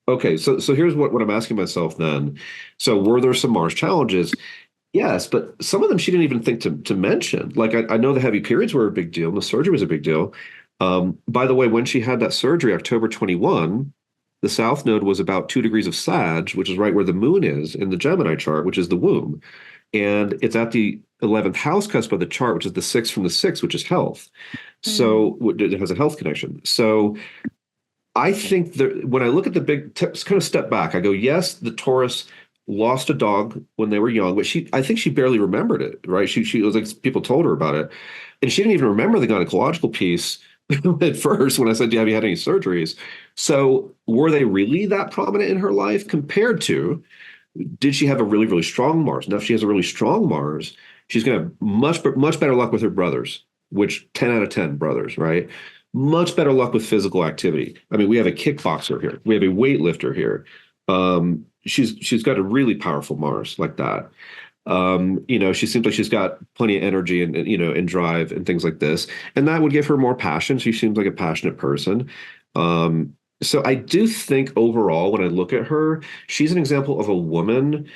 Okay. So here's what I'm asking myself then. So were there some Mars challenges? Yes, but some of them she didn't even think to mention. Like I know the heavy periods were a big deal, and the surgery was a big deal. By the way, when she had that surgery, October 21, the South Node was about 2 degrees of Sag, which is right where the Moon is in the Gemini chart, which is the womb. And it's at the 11th house cusp of the chart, which is the 6th from the 6th, which is health. So it has a health connection. So I think that when I look at the big tips, kind of step back, I go, yes, the Taurus lost a dog when they were young, but I think she barely remembered it, right? She was like, people told her about it, and she didn't even remember the gynecological piece at first when I said, have you had any surgeries? So were they really that prominent in her life compared to, did she have a really, really strong Mars? Now, if she has a really strong Mars, she's going to have much better luck with her brothers, which 10 out of 10 brothers, right? Much better luck with physical activity. I mean, we have a kickboxer here. We have a weightlifter here. She's got a really powerful Mars like that. She seems like she's got plenty of energy and drive and things like this, and that would give her more passion. She seems like a passionate person. So I do think overall, when I look at her, she's an example of a woman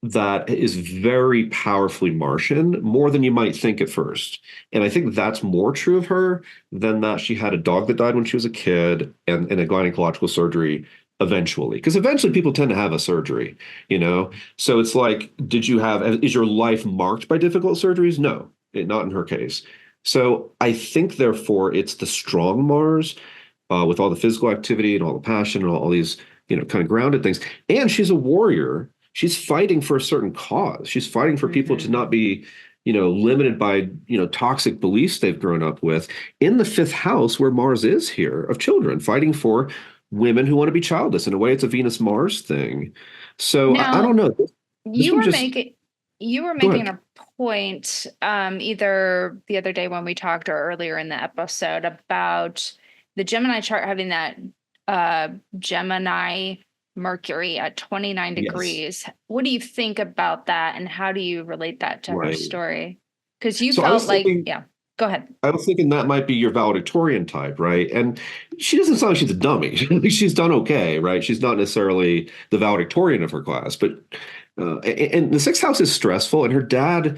that is very powerfully Martian, more than you might think at first. And I think that's more true of her than that she had a dog that died when she was a kid and a gynecological surgery eventually. Because eventually people tend to have a surgery, So it's like, is your life marked by difficult surgeries? No, not in her case. So I think, therefore, it's the strong Mars with all the physical activity and all the passion and all these, kind of grounded things. And she's a warrior. She's fighting for a certain cause. She's fighting for people to not be, limited by, toxic beliefs they've grown up with in the fifth house where Mars is here of children, fighting for women who want to be childless. In a way, it's a Venus-Mars thing. So I don't know.
You were making a point either the other day when we talked or earlier in the episode about the Gemini chart having that Gemini Mercury at 29 degrees. What do you think about that, and how do you relate that to her story? Because you felt like, go ahead.
I was thinking that might be your valedictorian type, right? And she doesn't sound like she's a dummy. She's done okay, right? She's not necessarily the valedictorian of her class, but and the sixth house is stressful. And her dad,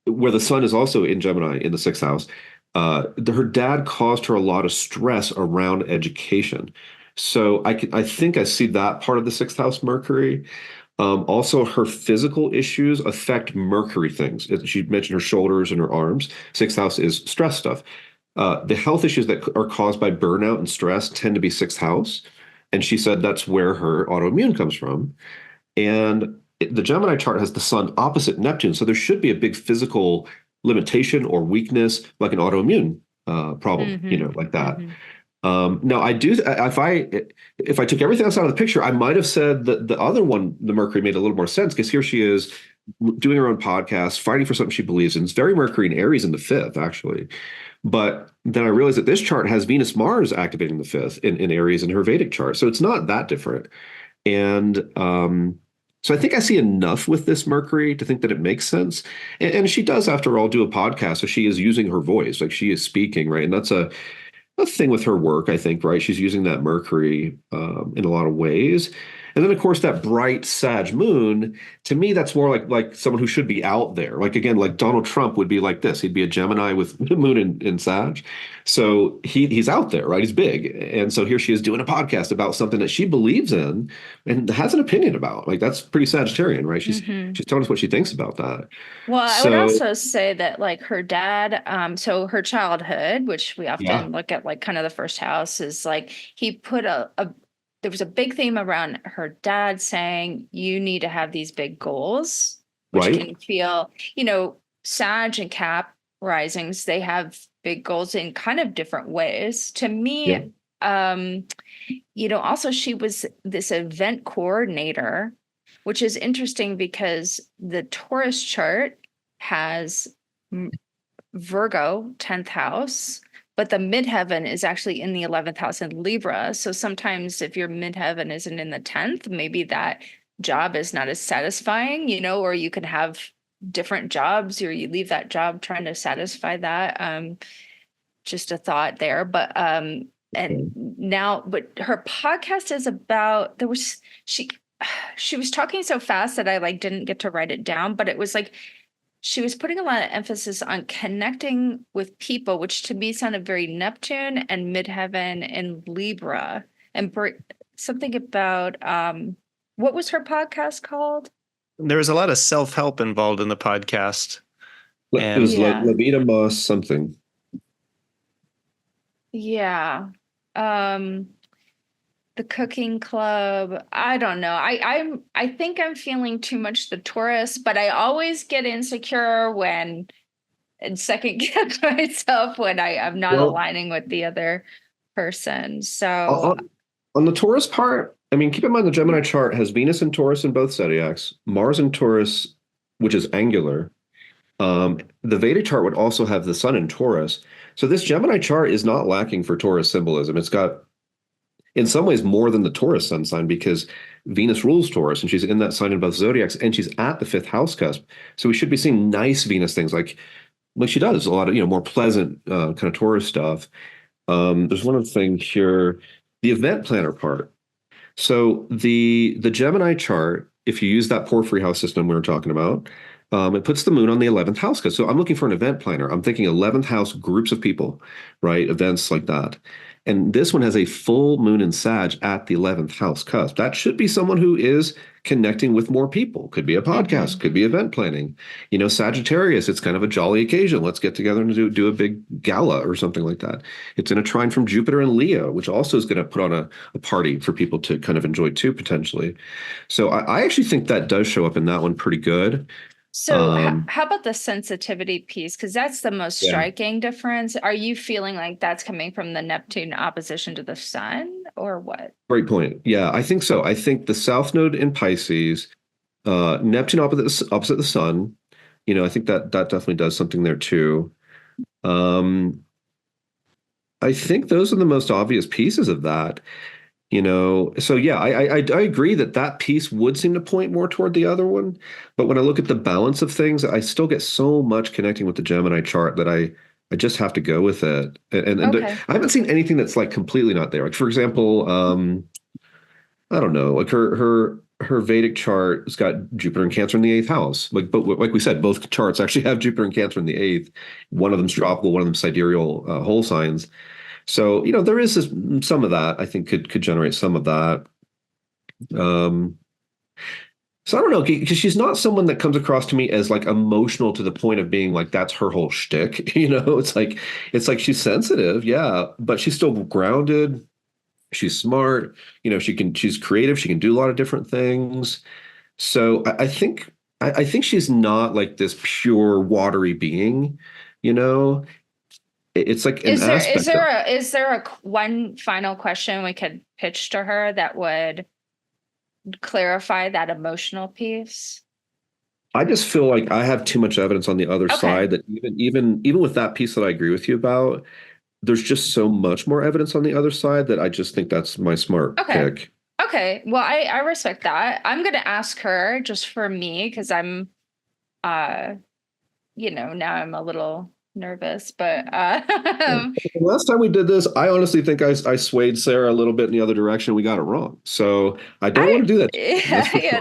where the sun is also in Gemini in the sixth house, her dad caused her a lot of stress around education. So I think I see that part of the sixth house Mercury. Also, her physical issues affect Mercury things. She mentioned her shoulders and her arms. Sixth house is stress stuff. The health issues that are caused by burnout and stress tend to be sixth house. And she said that's where her autoimmune comes from. And the Gemini chart has the sun opposite Neptune. So there should be a big physical limitation or weakness, like an autoimmune problem, like that. Now, I do. If I took everything else out of the picture, I might have said that the other one, the Mercury, made a little more sense, because here she is doing her own podcast, fighting for something she believes in. It's very Mercury and Aries in the fifth, actually. But then I realized that this chart has Venus Mars activating the fifth in Aries in her Vedic chart, so it's not that different. And so I think I see enough with this Mercury to think that it makes sense. And she does, after all, do a podcast, so she is using her voice, like she is speaking, right? And that's a thing with her work, I think, right? She's using that Mercury in a lot of ways. And then, of course, that bright Sag Moon, to me, that's more like someone who should be out there. Like, again, like Donald Trump would be like this. He'd be a Gemini with Moon in Sag. So he's out there, right? He's big. And so here she is doing a podcast about something that she believes in and has an opinion about. Like, that's pretty Sagittarian, right? She's telling us what she thinks about that.
Well, I would also say that, like, her dad, so her childhood, which we often look at, like, kind of the first house, is like he put there was a big theme around her dad saying, you need to have these big goals, which can feel, Sag and Cap risings, they have big goals in kind of different ways. To me, also she was this event coordinator, which is interesting because the Taurus chart has Virgo, 10th house, but the midheaven is actually in the 11th house in Libra. So sometimes if your midheaven isn't in the 10th, maybe that job is not as satisfying, or you can have different jobs, or you leave that job trying to satisfy that. Just a thought there. But but her podcast is about, she was talking so fast that I didn't get to write it down, but it was like she was putting a lot of emphasis on connecting with people, which to me sounded very Neptune and midheaven and Libra, and something about what was her podcast called?
There was a lot of self-help involved in the podcast.
It was La Vida Más something.
Yeah. the cooking club. I don't know. I think I'm feeling too much the Taurus, but I always get insecure and second guess myself when I'm not aligning with the other person. So
on the Taurus part, I mean, keep in mind the Gemini chart has Venus and Taurus in both zodiacs, Mars and Taurus, which is angular. The Vedic chart would also have the Sun in Taurus. So this Gemini chart is not lacking for Taurus symbolism. It's got, in some ways, more than the Taurus sun sign because Venus rules Taurus and she's in that sign in both zodiacs and she's at the 5th house cusp. So we should be seeing nice Venus things like she does a lot of, more pleasant kind of Taurus stuff. There's one other thing here, the event planner part. So the Gemini chart, if you use that porphyry house system we were talking about, it puts the moon on the 11th house. So I'm looking for an event planner. I'm thinking 11th house groups of people, right? Events like that. And this one has a full moon in Sag at the 11th house cusp. That should be someone who is connecting with more people. Could be a podcast, could be event planning. Sagittarius, it's kind of a jolly occasion. Let's get together and do a big gala or something like that. It's in a trine from Jupiter and Leo, which also is going to put on a party for people to kind of enjoy too, potentially. So I actually think that does show up in that one pretty good.
So how about the sensitivity piece? Because that's the most striking difference. Are you feeling like that's coming from the Neptune opposition to the sun or what?
Great point. Yeah, I think so. I think the South Node in Pisces, Neptune opposite the sun, I think that definitely does something there too. I think those are the most obvious pieces of that. So yeah, I agree that piece would seem to point more toward the other one. But when I look at the balance of things, I still get so much connecting with the Gemini chart that I just have to go with it. And I haven't seen anything that's like completely not there. Like for example, I don't know, like her Vedic chart has got Jupiter and Cancer in the 8th house. But like we said, both charts actually have Jupiter and Cancer in the 8th. One of them's tropical, one of them sidereal whole signs. So, there is some of that, I think could generate some of that. So I don't know, because she's not someone that comes across to me as like emotional to the point of being like, that's her whole shtick. It's like she's sensitive. Yeah. But she's still grounded. She's smart. She's creative. She can do a lot of different things. So I think she's not like this pure watery being, It's like an aspect.
Is there a one final question we could pitch to her that would clarify that emotional piece?
I just feel like I have too much evidence on the other side that even with that piece that I agree with you about, there's just so much more evidence on the other side that I just think that's my smart pick.
Okay. Well, I respect that. I'm going to ask her just for me because I'm, now I'm a little nervous, but
last time we did this, I honestly think I swayed Sarah a little bit in the other direction. We got it wrong, so I don't want to do that.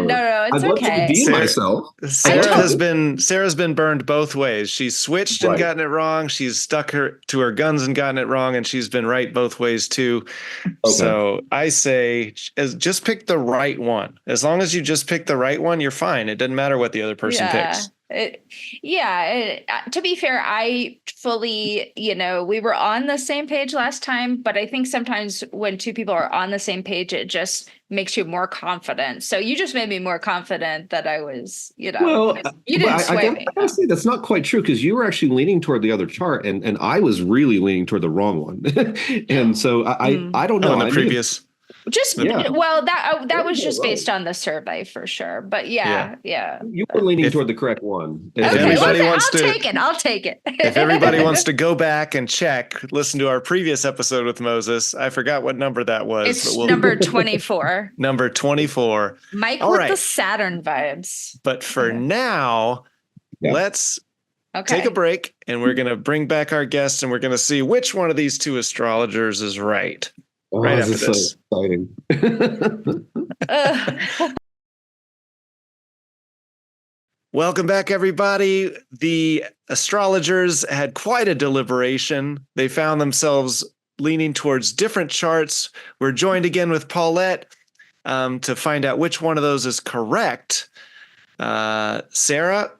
No, it's okay.
I'd love to redeem myself.
Sarah's been burned both ways. She's switched and gotten it wrong. She's stuck to her guns and gotten it wrong, and she's been right both ways too. Okay. So I say, just pick the right one. As long as you just pick the right one, you're fine. It doesn't matter what the other person picks.
To be fair, I fully, we were on the same page last time, but I think sometimes when two people are on the same page, it just makes you more confident. So you just made me more confident that I was,
well,
you didn't sway me.
I gotta say that's not quite true because you were actually leaning toward the other chart and I was really leaning toward the wrong one. And so I don't know.
On the previous.
Well, that was just based on the survey for sure, but yeah.
You were leaning toward the correct one.
I'll take it.
If everybody wants to go back and listen to our previous episode with Moses. I forgot what number that was.
It's number 24.
Number 24.
Mike with the Saturn vibes.
But for now, let's take a break, and we're going to bring back our guest, and we're going to see which one of these two astrologers is right. Right after this.
So exciting.
Welcome back, everybody. The astrologers had quite a deliberation. They found themselves leaning towards different charts. We're joined again with Paulette to find out which one of those is correct. Sarah,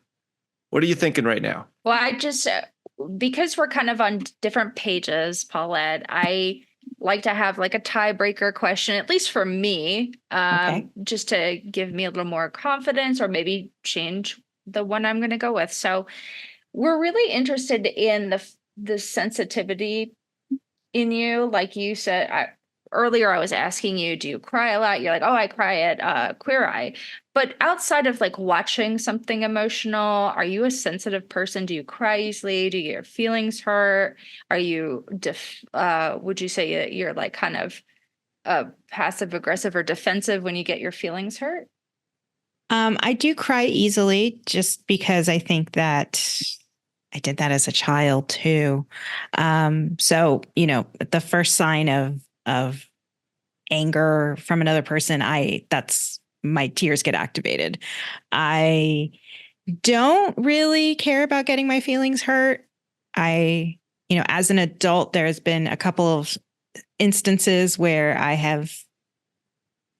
what are you thinking right now?
Well, I just, because we're kind of on different pages, Paulette, I like to have like a tiebreaker question, at least for me,
Okay.
just to give me a little more confidence or maybe change the one I'm going to go with. So we're really interested in the sensitivity in you. Like you said, earlier I was asking you, do you cry a lot? You're like, oh, I cry at Queer Eye. But outside of like watching something emotional, are you a sensitive person? Do you cry easily? Do your feelings hurt? Are you would you say you're like kind of passive aggressive or defensive when you get your feelings hurt?
I do cry easily just because I think that I did that as a child too. So, the first sign of anger from another person, that's my tears get activated. I don't really care about getting my feelings hurt. As an adult, there's been a couple of instances where I have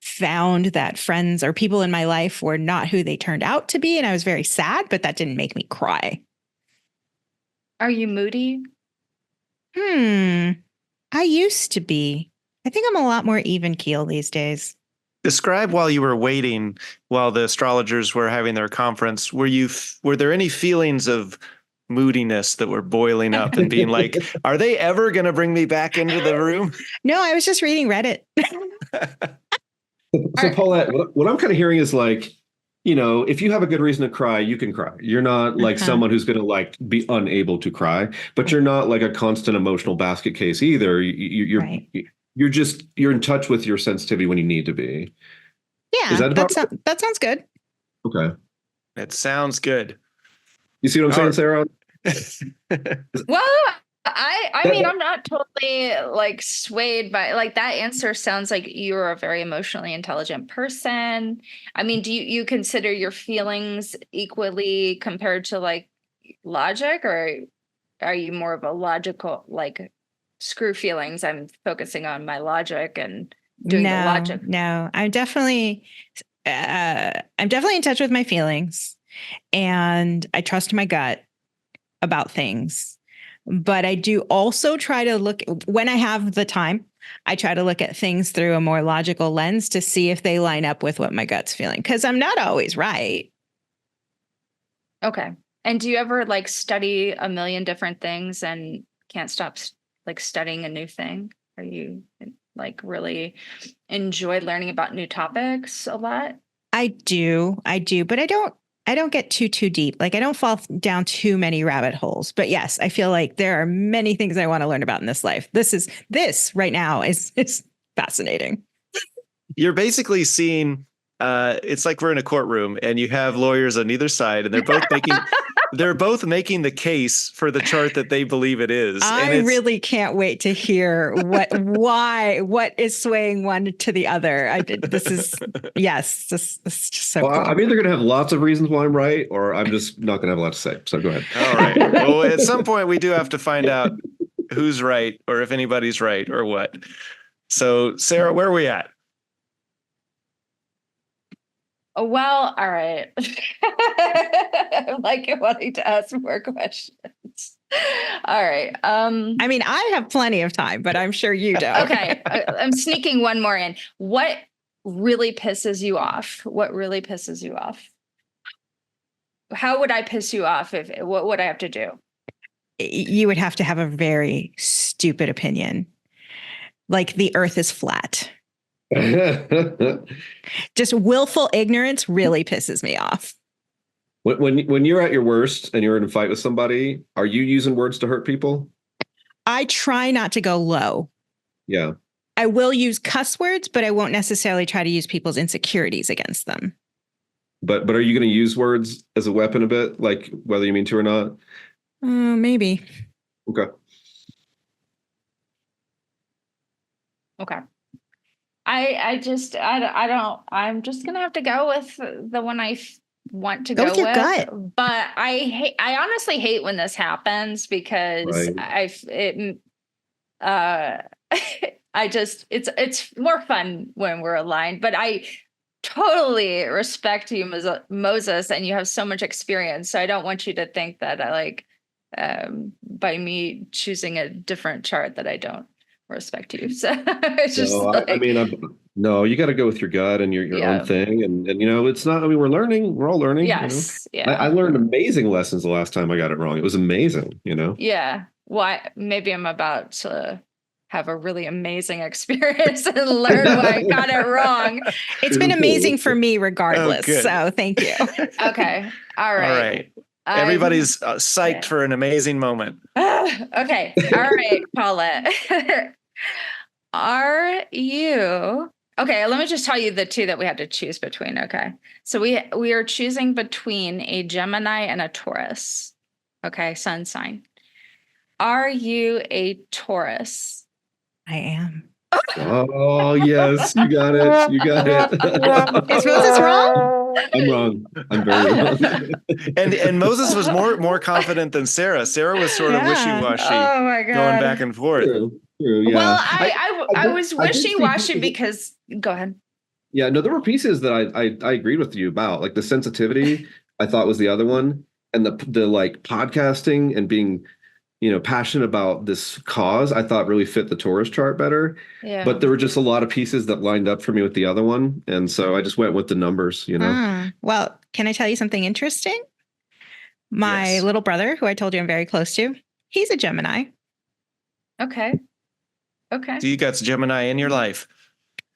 found that friends or people in my life were not who they turned out to be. And I was very sad, but that didn't make me cry.
Are you moody?
I used to be. I think I'm a lot more even keel these days.
Describe while you were waiting, while the astrologers were having their conference. Were there any feelings of moodiness that were boiling up and being like, are they ever going to bring me back into the room?
No, I was just reading Reddit.
So Paulette, what I'm kind of hearing is like, if you have a good reason to cry, you can cry. You're not like someone who's going to like be unable to cry, but you're not like a constant emotional basket case either. You're
Right.
you're in touch with your sensitivity when you need to be.
Yeah,
Is that about
that sounds good.
Okay.
It sounds good.
You see what I'm saying, Sarah?
Well, I mean, I'm not totally like swayed by like that answer. Sounds like you're a very emotionally intelligent person. I mean, do you consider your feelings equally compared to like logic, or are you more of a logical, like screw feelings? I'm focusing on my logic and doing the logic.
No, I'm definitely in touch with my feelings, and I trust my gut about things. But I do also try to look, when I have the time, I try to look at things through a more logical lens to see if they line up with what my gut's feeling, because I'm not always right.
Okay. And do you ever like study a million different things and can't stop like studying a new thing? Are you like really enjoy learning about new topics a lot?
I do, but I don't get too deep. Like I don't fall down too many rabbit holes. But yes, I feel like there are many things I want to learn about in this life. This right now is fascinating.
You're basically seeing it's like we're in a courtroom and you have lawyers on either side and they're both making the case for the chart that they believe it is.
I really can't wait to hear what is swaying one to the other. This is just so
Well,
cool.
I'm either going to have lots of reasons why I'm right, or I'm just not going to have a lot to say. So go ahead.
All right. Well, at some point we do have to find out who's right or if anybody's right or what. So Sarah, where are we at?
Oh, well, all right. I'm like wanting to ask more questions. All right.
I mean, I have plenty of time, but I'm sure you don't.
Okay. I'm sneaking one more in. What really pisses you off? What really pisses you off? How would I piss you off? What would I have to do?
You would have to have a very stupid opinion. Like the earth is flat. Just willful ignorance really pisses me off.
When you're at your worst and you're in a fight with somebody, are you using words to hurt people?
I try not to go low.
Yeah.
I will use cuss words, but I won't necessarily try to use people's insecurities against them.
But are you going to use words as a weapon a bit, like whether you mean to or not?
Maybe.
Okay.
Okay. I'm just gonna have to go with the one I want to go with
your gut.
But I honestly hate when this happens because
Right.
it's more fun when we're aligned, but I totally respect you, Moses, and you have so much experience. So I don't want you to think that I like by me choosing a different chart that I don't respect you. So it's just
no, you got to go with your gut and your own thing. And it's not, we're learning, we're all learning.
Yes. Yeah.
I learned amazing lessons the last time I got it wrong. It was amazing,
Yeah. Well, maybe I'm about to have a really amazing experience and learn why I got it wrong.
It's been amazing for me regardless. So thank you.
Okay. All right.
Everybody's psyched for an amazing moment.
Okay. All right, Paulette. Are you... Okay, let me just tell you the two that we had to choose between. Okay. So we are choosing between a Gemini and a Taurus. Okay, sun sign. Are you a Taurus?
I am.
Oh, yes. You got it. You got it.
Is Moses wrong?
I'm wrong. I'm very wrong.
And Moses was more confident than Sarah. Sarah was sort of wishy-washy.
Oh, my God.
Going back and forth.
True, yeah.
Well, I was wishy-washy because... Go ahead.
Yeah, no, there were pieces that I agreed with you about. Like the sensitivity, I thought was the other one. And the like podcasting and being... passionate about this cause, I thought really fit the Taurus chart better. Yeah. But there were just a lot of pieces that lined up for me with the other one. And so I just went with the numbers,
Well, can I tell you something interesting? My little brother, who I told you I'm very close to, he's a Gemini.
Okay.
So you got Gemini in your life.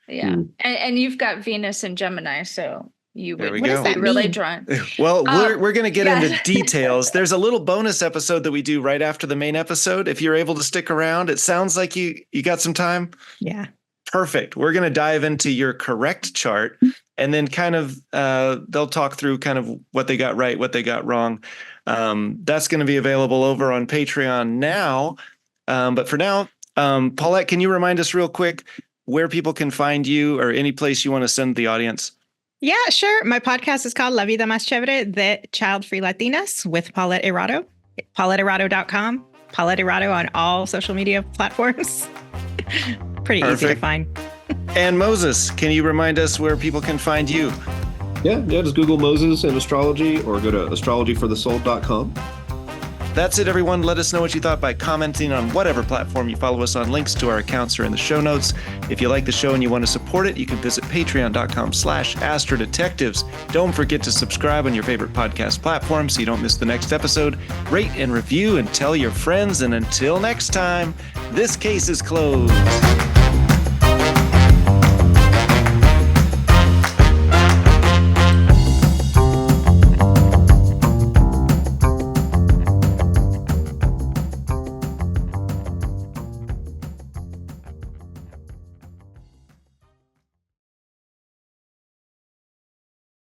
Yeah. And you've got Venus in Gemini, so... You would
be
really drawn.
Well, we're going to get into details. There's a little bonus episode that we do right after the main episode. If you're able to stick around, it sounds like you got some time.
Yeah.
Perfect. We're going to dive into your correct chart and then kind of they'll talk through kind of what they got right, what they got wrong. That's going to be available over on Patreon now. But for now, Paulette, can you remind us real quick where people can find you or any place you want to send the audience?
Yeah, sure. My podcast is called La Vida Más Chévere, the childfree Latinas with Paulette Erato. PauletteErato.com. Paulette Erato on all social media platforms. Pretty easy to find.
And Moses, can you remind us where people can find you?
Yeah, just Google Moses and astrology or go to astrologyforthesoul.com.
That's it, everyone. Let us know what you thought by commenting on whatever platform you follow us on. Links to our accounts are in the show notes. If you like the show and you want to support it, you can visit patreon.com/AstroDetectives. Don't forget to subscribe on your favorite podcast platform so you don't miss the next episode. Rate and review and tell your friends. And until next time, this case is closed.